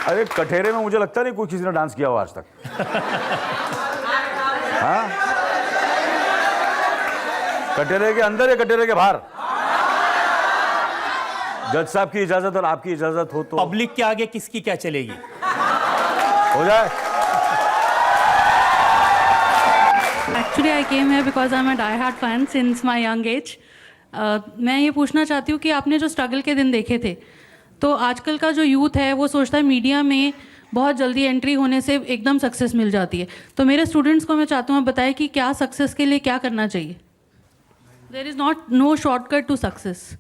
अरे कठेरे में मुझे लगता नहीं कोई किसी ने डांस किया हो आज तक। हाँ, कटोरे के अंदर या कटोरे के बाहर? जज साहब की इजाजत और आपकी इजाजत हो तो पब्लिक के आगे किसकी क्या चलेगी? हो जाए। Actually, I came here because I'm a die-hard fan since my young age. मैं ये पूछना चाहती हूँ कि आपने जो स्ट्रगल के दिन देखे थे, तो आजकल का जो यूथ है वो सोचता है मीडिया में बहुत जल्दी एंट्री होने से एकदम सक्सेस मिल जाती है। तो मेरे स्टूडेंट्स को मैं चाहती हूँ आप बताएं कि क्या सक्सेस के लिए क्या करना चाहिए? There is no shortcut to success.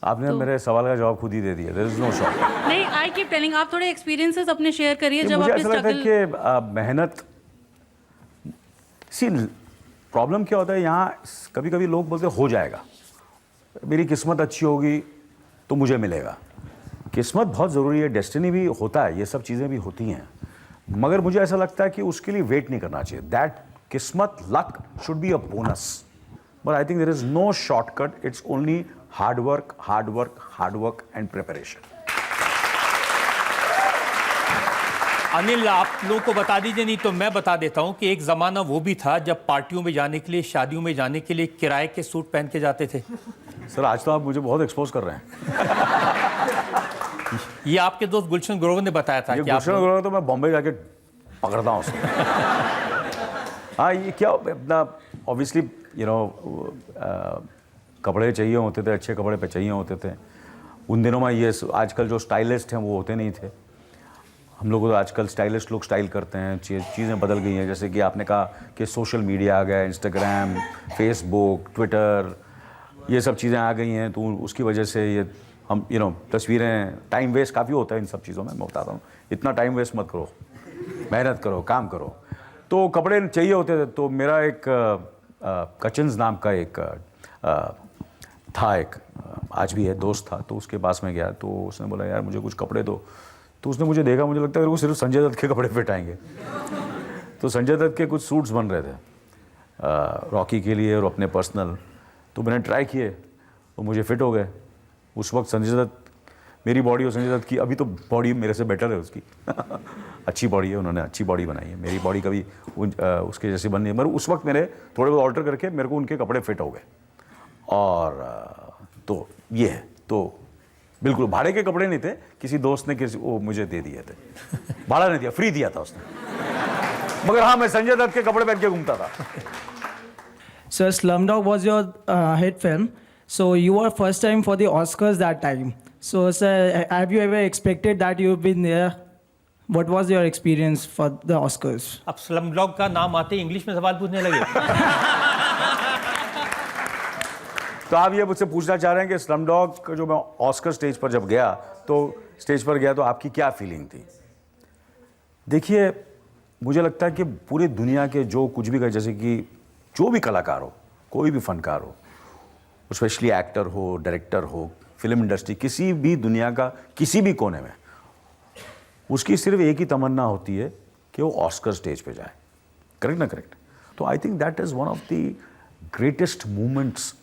आपने मेरे सवाल का जवाब खुद ही दे दिया। There is no shortcut. नहीं, आई कीप टेलिंग, आप थोड़े एक्सपीरियंसेस अपने शेयर करिए जब मुझे आपने ऐसा लगता है स्ट्रगल। कि मेहनत, सी प्रॉब्लम क्या होता है यहाँ, कभी कभी लोग बोलते हो जाएगा, मेरी किस्मत अच्छी होगी तो मुझे मिलेगा। किस्मत बहुत ज़रूरी है, डेस्टिनी भी होता है, ये सब चीज़ें भी होती हैं, मगर मुझे ऐसा लगता है कि उसके लिए वेट नहीं करना चाहिए। दैट किस्मत, luck should be a bonus, but I think there is no shortcut. It's only hard work, hard work, hard work and preparation. Anil, आप लोगों को बता दीजिए, नहीं तो मैं बता देता हूं कि एक जमाना वो भी था जब पार्टियों में जाने के लिए, शादियों में जाने के लिए किराए के सूट पहन के जाते थे। सर आज तो आप मुझे बहुत एक्सपोज कर रहे हैं। ये आपके दोस्त गुलशन ग्रोवर ने बताया था ये कि आप गुलशन ग्रोवर तो मैं बॉम्बे जाके पकड़ता हूँ उसको। हाँ, ये क्या अपना ऑब्वियसली कपड़े चाहिए होते थे, अच्छे कपड़े पे चाहिए होते थे उन दिनों में। ये आजकल जो स्टाइलिस्ट हैं वो होते नहीं थे। हम लोग तो आजकल स्टाइलिस्ट लोग स्टाइल करते हैं, चीज़ें बदल गई हैं। जैसे कि आपने कहा कि सोशल मीडिया आ गया, इंस्टाग्राम, फेसबुक, ट्विटर, ये सब चीज़ें आ गई हैं, तो उसकी वजह से ये हम तस्वीरें, टाइम वेस्ट काफ़ी होता है इन सब चीज़ों में। मैं बताता हूँ, इतना टाइम वेस्ट मत करो, मेहनत करो, काम करो। तो कपड़े चाहिए होते थे। तो मेरा एक कचिन्स नाम का एक था, एक आज भी है, दोस्त था। तो उसके पास में गया तो उसने बोला यार मुझे कुछ कपड़े दो। तो उसने मुझे देखा, मुझे लगता है वो सिर्फ संजय दत्त के कपड़े फिट आएंगे। तो संजय दत्त के कुछ सूट्स बन रहे थे रॉकी के लिए और अपने पर्सनल। तो मैंने ट्राई किए तो मुझे फिट हो गए। उस वक्त संजय दत्त, मेरी बॉडी और संजय दत्त की, अभी तो बॉडी मेरे से बेटर है उसकी। अच्छी बॉडी है, उन्होंने अच्छी बॉडी बनाई है। मेरी बॉडी कभी उसके जैसी बन नहीं है, मगर उस वक्त मैंने थोड़े बहुत ऑल्टर करके मेरे को उनके कपड़े फिट हो गए। और तो ये है, तो बिल्कुल भाड़े के कपड़े नहीं थे, किसी दोस्त ने वो मुझे दे दिए थे। भाड़ा नहीं दिया, फ्री दिया था उसने। मगर हाँ, मैं संजय दत्त के कपड़े पहन के घूमता था। Sir, Slumdog was your hit film. So you were first time for the Oscars that time. So sir, have you ever expected that you've been there? What was your experience for the Oscars? अब स्लम डॉग का नाम आते ही इंग्लिश में सवाल पूछने लगे। तो आप ये मुझसे पूछना चाह रहे हैं कि स्लम डॉग जो मैं ऑस्कर स्टेज पर जब गया, तो स्टेज पर गया तो आपकी क्या फीलिंग थी? देखिए, मुझे लगता है कि पूरी दुनिया के जो कुछ भी, जैसे कि जो भी कलाकार हो, कोई भी फनकार हो, स्पेशली एक्टर हो, डायरेक्टर हो, फिल्म इंडस्ट्री, किसी भी दुनिया का किसी भी कोने में, उसकी सिर्फ एक ही तमन्ना होती है कि वो ऑस्कर स्टेज पे जाए। करेक्ट ना? करेक्ट। तो I think that is one of the greatest moments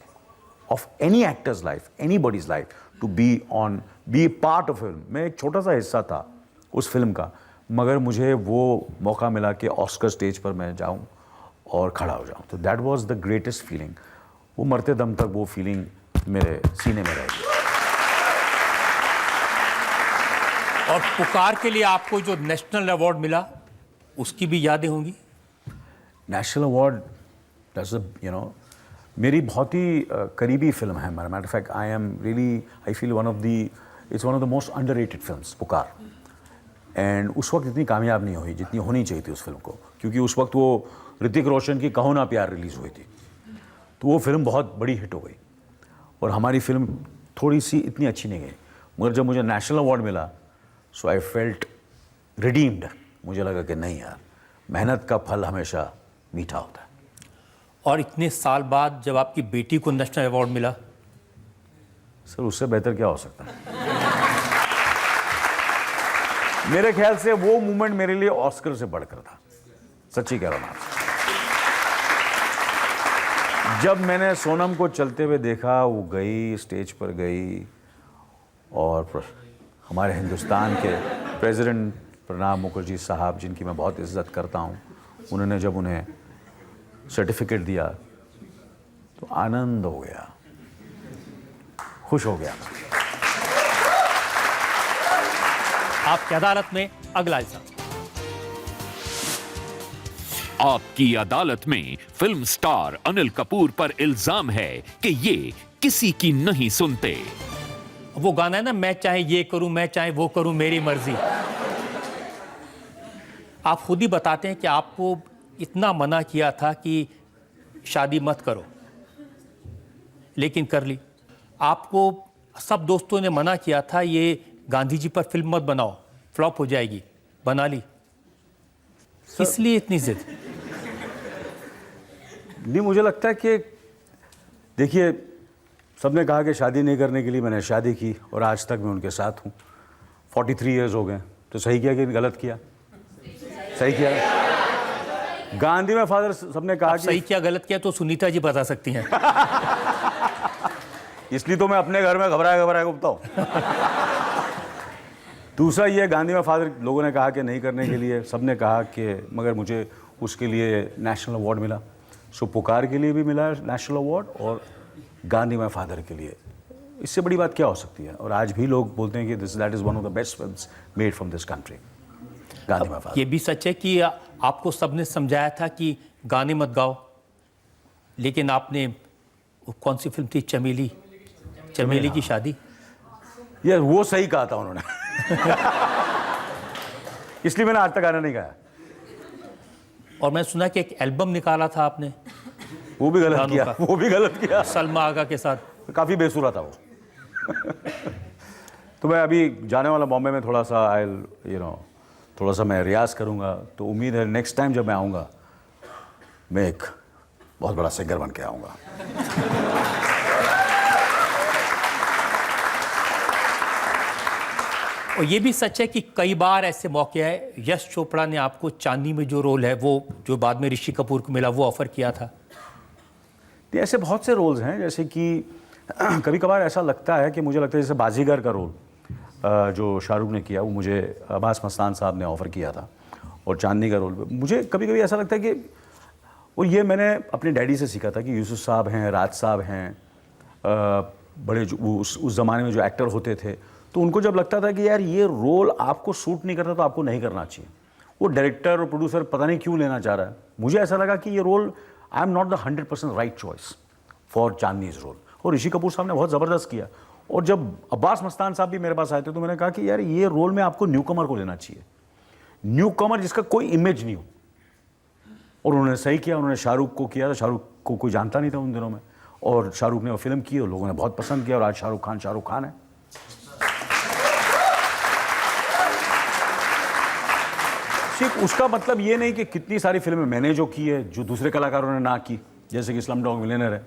of any actor's life, anybody's life, to be part of film. मैं एक छोटा सा हिस्सा था उस फिल्म का, मगर मुझे वो मौका मिला कि ऑस्कर स्टेज पर मैं जाऊं और खड़ा हो जाऊं। तो that was the greatest feeling. वो मरते दम तक वो फीलिंग मेरे सीने में रहेगी। और पुकार के लिए आपको जो नेशनल अवार्ड मिला, उसकी भी यादें होंगी? नेशनल अवार्ड, मेरी बहुत ही करीबी फिल्म है। Matter of fact, I feel it's one of the most underrated films, पुकार। एंड उस वक्त इतनी कामयाब नहीं हुई जितनी होनी चाहिए थी उस फिल्म को, क्योंकि उस वक्त वो ऋतिक रोशन की कहो ना प्यार रिलीज़ हुई थी। तो वो फिल्म बहुत बड़ी हिट हो गई और हमारी फिल्म थोड़ी सी इतनी अच्छी नहीं गई। मगर जब मुझे नेशनल अवार्ड मिला, सो आई फेल्ट रिडीम्ड। मुझे लगा कि नहीं यार, मेहनत का फल हमेशा मीठा होता है। और इतने साल बाद जब आपकी बेटी को नेशनल अवार्ड मिला, सर उससे बेहतर क्या हो सकता है? मेरे ख्याल से वो मूवमेंट मेरे लिए ऑस्कर से बढ़कर था। सच्ची कह रहा हूं आपसे। जब मैंने सोनम को चलते हुए देखा, वो गई, स्टेज पर गई, और हमारे हिंदुस्तान के प्रेसिडेंट प्रणब मुखर्जी साहब, जिनकी मैं बहुत इज्जत करता हूं, उन्होंने जब उन्हें सर्टिफिकेट दिया तो आनंद हो गया, खुश हो गया। आपकी अदालत में अगला इल्जाम। आपकी अदालत में फिल्म स्टार अनिल कपूर पर इल्जाम है कि ये किसी की नहीं सुनते। वो गाना है ना, मैं चाहे ये करूं, मैं चाहे वो करूं, मेरी मर्जी। आप खुद ही बताते हैं कि आपको इतना मना किया था कि शादी मत करो, लेकिन कर ली। आपको सब दोस्तों ने मना किया था, ये गांधी जी पर फिल्म मत बनाओ, फ्लॉप हो जाएगी, बना ली। इसलिए इतनी जिद? नहीं, मुझे लगता है कि देखिए, सबने कहा कि शादी नहीं करने के लिए, मैंने शादी की और आज तक मैं उनके साथ हूँ। 43 ईयर्स हो गए। तो सही किया कि गलत किया? सही किया। गांधी में फादर सबने कहा कि सही किया गलत किया तो सुनीता जी बता सकती हैं। इसलिए तो मैं अपने घर में घबराया घबराया घूमता हूँ। दूसरा ये गांधी में फादर लोगों ने कहा कि नहीं करने के लिए, सबने कहा कि मगर मुझे उसके लिए नेशनल अवार्ड मिला। सो पुकार के लिए भी मिला नेशनल अवार्ड और गांधी में फादर के लिए। इससे बड़ी बात क्या हो सकती है? और आज भी लोग बोलते हैं कि that is one of the best films made from this country, Gandhi में फादर। ये भी सच है कि आपको सबने समझाया था कि गाने मत गाओ, लेकिन आपने वो कौन सी फिल्म थी, चमेली की शादी, ये वो सही कहा था उन्होंने इसलिए मैंने आज तक गाना नहीं गाया। और मैं सुना कि एक एल्बम निकाला था आपने, वो भी गलत गानों किया, का। वो भी गलत किया। सलमा आगा के साथ। काफ़ी बेसुरा था वो तो मैं अभी जाने वाला बॉम्बे में, थोड़ा सा थोड़ा सा मैं रियाज करूँगा। तो उम्मीद है नेक्स्ट टाइम जब मैं आऊँगा मैं एक बहुत बड़ा सिंगर बन के आऊँगा। और ये भी सच है कि कई बार ऐसे मौके आए, यश चोपड़ा ने आपको चांदनी में जो रोल है वो जो बाद में ऋषि कपूर को मिला वो ऑफर किया था। तो ऐसे बहुत से रोल्स हैं, जैसे कि कभी कभार ऐसा लगता है कि मुझे लगता है जैसे बाजीगर का रोल जो शाहरुख ने किया वो मुझे अब्बास मस्तान साहब ने ऑफ़र किया था, और चांदनी का रोल मुझे कभी कभी ऐसा लगता है कि, और ये मैंने अपने डैडी से सीखा था कि यूसुफ साहब हैं, राज साहब हैं, बड़े जो उस ज़माने में जो एक्टर होते थे, तो उनको जब लगता था कि यार ये रोल आपको सूट नहीं करता तो आपको नहीं करना चाहिए। वो डायरेक्टर और प्रोड्यूसर पता नहीं क्यों लेना चाह रहा है। मुझे ऐसा लगा कि ये role I am not the 100% right choice for Chandni's role, और ऋषि कपूर साहब ने बहुत ज़बरदस्त किया। और जब अब्बास मस्तान साहब भी मेरे पास आए थे तो मैंने कहा कि यार ये रोल में आपको न्यू कमर को लेना चाहिए, न्यू कमर जिसका कोई इमेज नहीं हो। और उन्होंने सही किया, उन्होंने शाहरुख को किया। तो शाहरुख को कोई जानता नहीं था उन दिनों में, और शाहरुख ने वो फिल्म की और लोगों ने बहुत पसंद किया, और आज शाहरुख खान है। सिर्फ उसका मतलब ये नहीं कि कितनी सारी फिल्में मैंने जो की है जो दूसरे कलाकारों ने ना की, जैसे कि स्लमडॉग मिलियनेयर है।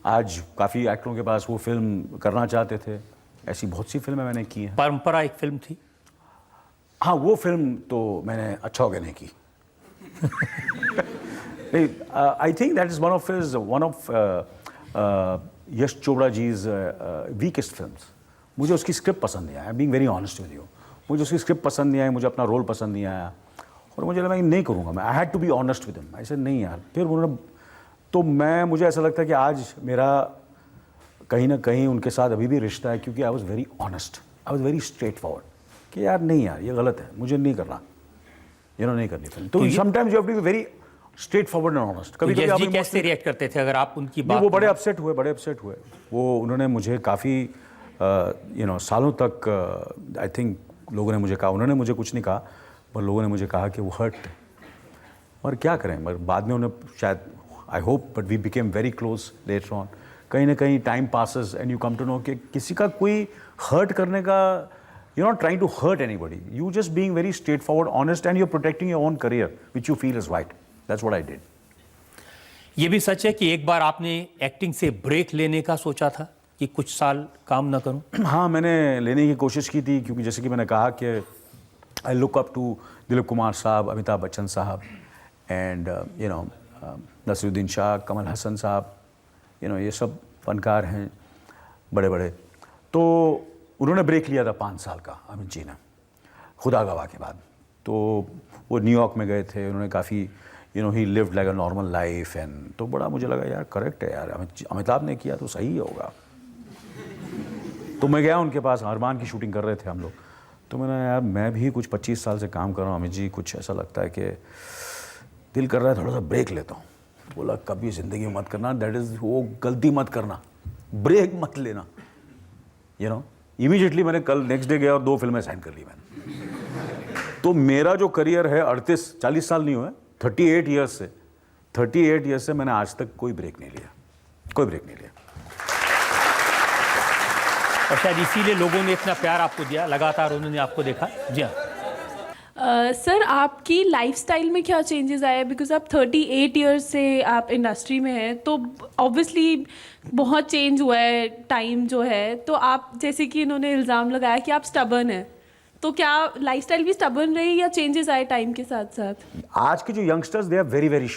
आज काफ़ी एक्टरों के पास वो फिल्म करना चाहते थे, ऐसी बहुत सी फिल्में मैंने की हैं। परंपरा एक फिल्म थी। हाँ, वो फिल्म तो मैंने अच्छा हो गया नहीं की। I think that is one of Yash Chopra ji's weakest films. मुझे उसकी स्क्रिप्ट पसंद नहीं आया, I am being very honest with you. मुझे उसकी स्क्रिप्ट पसंद नहीं आई, मुझे अपना रोल पसंद नहीं आया, और मुझे लगा मैं नहीं करूँगा। मैं I had to be honest with him. ऐसे नहीं यार, फिर उन्होंने तो मुझे ऐसा लगता है कि आज मेरा कहीं ना कहीं उनके साथ अभी भी रिश्ता है, क्योंकि I was very honest, I was very straight forward कि यार नहीं यार ये गलत है, मुझे नहीं करना, नहीं करनी फिल्म। तो sometimes you have to be very straightforward and honest. कभी आप कैसे रिएक्ट करते थे अगर आप उनकी बात? वो बड़े अपसेट हुए। वो उन्होंने मुझे काफ़ी सालों तक आई थिंक लोगों ने मुझे कहा, उन्होंने मुझे कुछ नहीं कहा, पर लोगों ने मुझे कहा कि वो हर्ट थे। और क्या करें, मगर बाद में उन्हें शायद, I hope, but we became very close later on. कहीं ना कहीं time passes and you come to know कि किसी का कोई हर्ट करने का, you not trying to hurt anybody, you just being very straightforward, honest, and you are protecting your own career which you feel is right. That's what I did. ये भी सच है कि एक बार आपने एक्टिंग से ब्रेक लेने का सोचा था कि कुछ साल काम ना करूं? हाँ, मैंने लेने की कोशिश की थी, क्योंकि जैसे कि मैंने कहा कि I look up to Dilip Kumar sahab, Amitabh Bachchan sahab, and Naseeruddin Shah, Kamal Haasan sahab, ये सब फनकार हैं बड़े बड़े। तो उन्होंने ब्रेक लिया था 5 साल का, अमित जी ने, खुदा गवाह के बाद। तो वो न्यूयॉर्क में गए थे, उन्होंने काफ़ी ही lived like a normal life, and तो बड़ा मुझे लगा यार करेक्ट है यार, अमिताभ ने किया तो सही होगा। तो मैं गया उनके पास, अरमान की शूटिंग कर रहे थे हम लोग, तो मैंने यार मैं भी कुछ 25 साल से काम कर रहा हूँ अमित जी, कुछ ऐसा लगता है कि दिल कर रहा है थोड़ा सा ब्रेक लेता हूँ। बोला कभी ज़िंदगी में मत करना, दैट इज़ वो गलती मत करना, ब्रेक मत लेना। इमीडिएटली मैंने कल नेक्स्ट डे गया और 2 फिल्में साइन कर ली मैंने। तो मेरा जो करियर है 40 साल नहीं हुए, 38 ईयर्स से मैंने आज तक कोई ब्रेक नहीं लिया। और शायद इसीलिए लोगों ने इतना प्यार आपको दिया, लगातार उन्होंने आपको देखा। जी हाँ सर, आपकी लाइफस्टाइल में क्या चेंजेस आए? बिकॉज आप 38 ईयर्स से आप इंडस्ट्री में हैं, तो ऑब्वियसली बहुत चेंज हुआ है टाइम जो है। तो आप, जैसे कि इन्होंने इल्ज़ाम लगाया कि आप स्टबर्न हैं, तो क्या लाइफस्टाइल भी स्टबर्न रही या चेंजेस आए टाइम के साथ साथ? आज के जो youngsters, they are very very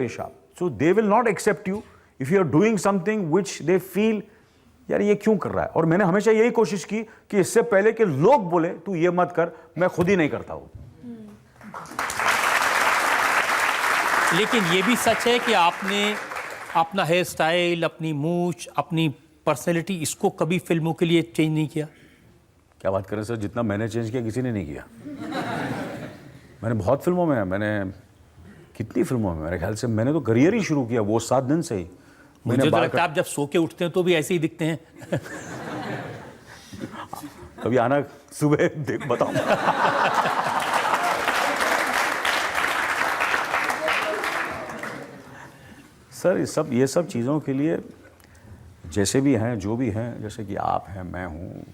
sharp, so they will not accept you if you are doing something which they feel यार ये क्यों कर रहा है। और मैंने हमेशा यही कोशिश की कि इससे पहले कि लोग बोले तू ये मत कर, मैं खुद ही नहीं करता हूँ। लेकिन ये भी सच है कि आपने अपना हेयर स्टाइल, अपनी मूछ, अपनी पर्सनैलिटी, इसको कभी फिल्मों के लिए चेंज नहीं किया? क्या बात करें सर, जितना मैंने चेंज किया किसी ने नहीं किया। मैंने बहुत फिल्मों में, मैंने कितनी फिल्मों में, मेरे ख्याल से मैंने तो करियर ही शुरू किया वो 7 दिन से ही। मुझे तो लगता है आप जब सो के उठते हैं तो भी ऐसे ही दिखते हैं। कभी आना सुबह देख बताऊंगा। सर ये सब चीज़ों के लिए जैसे भी हैं, जो भी हैं, जैसे कि आप हैं, मैं हूँ,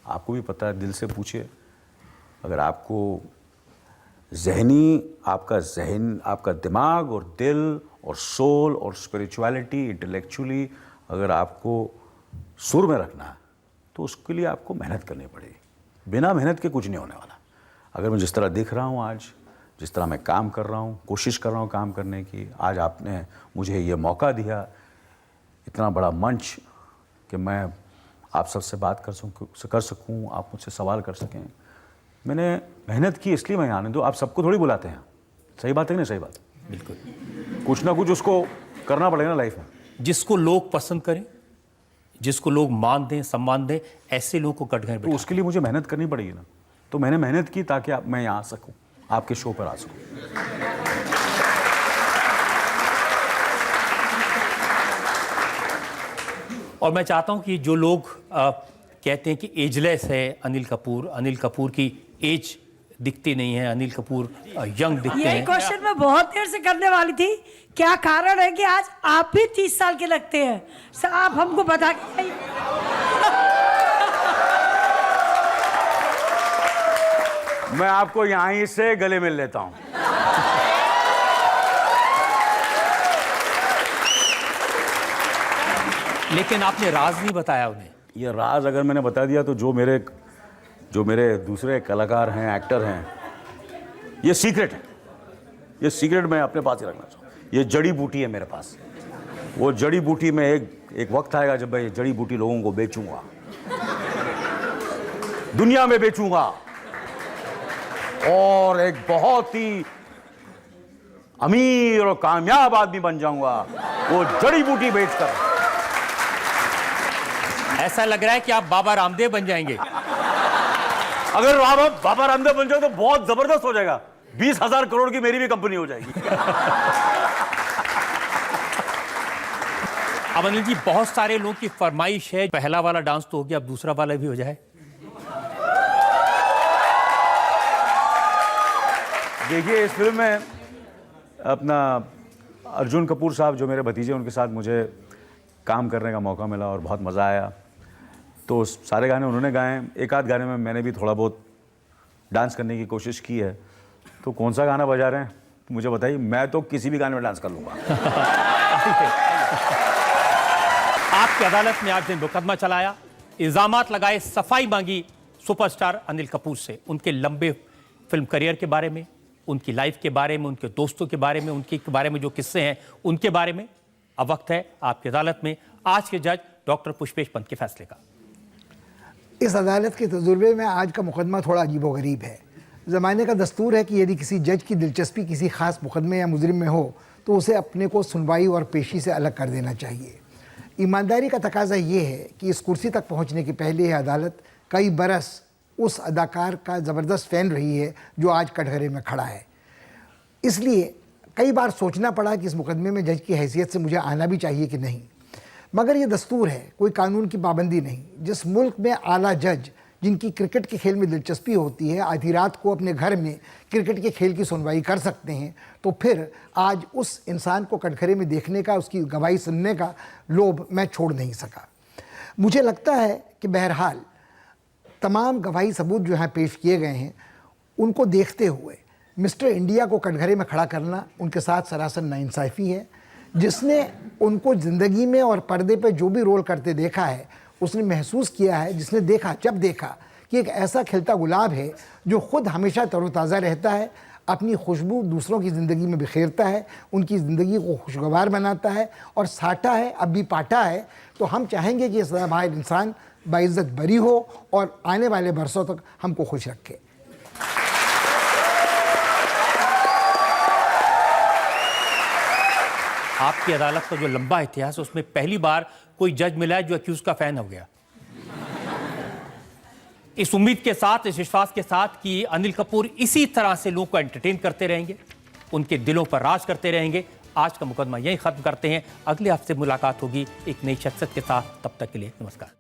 आपको भी पता है, दिल से पूछिए। अगर आपको आपका जहन, आपका दिमाग और दिल और सोल और स्पिरिचुअलिटी, इंटेलेक्चुअली अगर आपको सुर में रखना है तो उसके लिए आपको मेहनत करनी पड़ेगी। बिना मेहनत के कुछ नहीं होने वाला। अगर मैं जिस तरह दिख रहा हूँ आज, जिस तरह मैं काम कर रहा हूँ, कोशिश कर रहा हूँ काम करने की, आज आपने मुझे ये मौका दिया, इतना बड़ा मंच कि मैं आप सबसे बात कर सकूँ, आप मुझसे सवाल कर सकें। मैंने मेहनत की इसलिए मैं आनंद हूँ। आप सबको थोड़ी बुलाते हैं, सही बात है कि नहीं सही बात? बिल्कुल। कुछ ना कुछ उसको करना पड़ेगा ना लाइफ में। जिसको लोग पसंद करें, जिसको लोग मान दें, सम्मान दें, ऐसे लोगों को कटघरे तो उसके लिए मुझे मेहनत करनी पड़ेगी ना। तो मैंने मेहनत की ताकि मैं यहाँ आ सकूँ, आपके शो पर आ सकूँ। और मैं चाहता हूं कि जो लोग कहते हैं कि एजलेस है अनिल कपूर की एज दिखती नहीं है, अनिल कपूर यंग दिखते यही हैं। क्वेश्चन मैं बहुत देर से करने वाली थी, क्या कारण है कि आज आप भी 30 साल के लगते हैं? सर आप हमको बता के मैं आपको यहीं से गले मिल लेता हूं। लेकिन आपने राज नहीं बताया उन्हें। ये राज अगर मैंने बता दिया तो जो मेरे दूसरे कलाकार हैं, एक्टर हैं, ये सीक्रेट है। ये सीक्रेट मैं अपने पास ही रखना चाहूँ। ये जड़ी बूटी है मेरे पास। वो जड़ी बूटी में एक वक्त आएगा जब मैं ये जड़ी बूटी लोगों को बेचूंगा, दुनिया में बेचूंगा, और एक बहुत ही अमीर और कामयाब आदमी बन जाऊंगा वो जड़ी बूटी बेचकर। ऐसा लग रहा है कि आप बाबा रामदेव बन जाएंगे। अगर आप बाबा रामदेव बन जाओ तो बहुत जबरदस्त हो जाएगा। 20,000 करोड़ की मेरी भी कंपनी हो जाएगी। अब अनिल जी, बहुत सारे लोगों की फरमाइश है, पहला वाला डांस तो हो गया, अब दूसरा वाला भी हो जाए। देखिए, इस फिल्म में अपना अर्जुन कपूर साहब जो मेरे भतीजे, उनके साथ मुझे काम करने का मौका मिला और बहुत मज़ा आया। तो सारे गाने उन्होंने गाए, एक आध गाने में मैंने भी थोड़ा बहुत डांस करने की कोशिश की है। तो कौन सा गाना बजा रहे हैं मुझे बताइए, मैं तो किसी भी गाने में डांस कर लूँगा। आपकी अदालत में आज ने मुकदमा चलाया, इल्जामात लगाए, सफाई मांगी सुपरस्टार अनिल कपूर से, उनके लंबे फिल्म करियर के बारे में, उनकी लाइफ के बारे में, उनके दोस्तों के बारे में, उनके बारे में जो किस्से हैं उनके बारे में। अब वक्त है आपकी अदालत में आज के जज डॉक्टर पुष्पेश पंत के फैसले का। इस अदालत के तजुर्बे में आज का मुकदमा थोड़ा अजीबोगरीब है। ज़माने का दस्तूर है कि यदि किसी जज की दिलचस्पी किसी ख़ास मुकदमे या मुजरिम में हो तो उसे अपने को सुनवाई और पेशी से अलग कर देना चाहिए। ईमानदारी का तकाजा ये है कि इस कुर्सी तक पहुँचने के पहले यह अदालत कई बरस उस अदाकार का ज़बरदस्त फ़ैन रही है जो आज कटघरे में खड़ा है। इसलिए कई बार सोचना पड़ा कि इस मुकदमे में जज की हैसियत से मुझे आना भी चाहिए कि नहीं, मगर ये दस्तूर है, कोई कानून की पाबंदी नहीं। जिस मुल्क में आला जज जिनकी क्रिकेट के खेल में दिलचस्पी होती है आधी रात को अपने घर में क्रिकेट के खेल की सुनवाई कर सकते हैं, तो फिर आज उस इंसान को कटघरे में देखने का, उसकी गवाही सुनने का लोभ मैं छोड़ नहीं सका। मुझे लगता है कि बहरहाल तमाम गवाही सबूत जो यहाँ पेश किए गए हैं उनको देखते हुए मिस्टर इंडिया को कटघरे में खड़ा करना उनके साथ सरासर नाइंसाफ़ी है। जिसने उनको ज़िंदगी में और पर्दे पे जो भी रोल करते देखा है उसने महसूस किया है, जिसने देखा, जब देखा कि एक ऐसा खिलता गुलाब है जो ख़ुद हमेशा तरोताज़ा रहता है, अपनी खुशबू दूसरों की ज़िंदगी में बिखेरता है, उनकी ज़िंदगी को खुशगवार बनाता है और साटा है अब भी पाटा है। तो हम चाहेंगे कि ये सदाबहार इंसान बाइज़्ज़त बरी हो और आने वाले बरसों तक हमको खुश रखे। आपकी अदालत का जो लंबा इतिहास है उसमें पहली बार कोई जज मिला है जो अक्यूज का फैन हो गया। इस उम्मीद के साथ, इस विश्वास के साथ कि अनिल कपूर इसी तरह से लोगों को एंटरटेन करते रहेंगे, उनके दिलों पर राज करते रहेंगे। आज का मुकदमा यहीं खत्म करते हैं। अगले हफ्ते मुलाकात होगी एक नई शख्सियत के साथ। तब तक के लिए नमस्कार।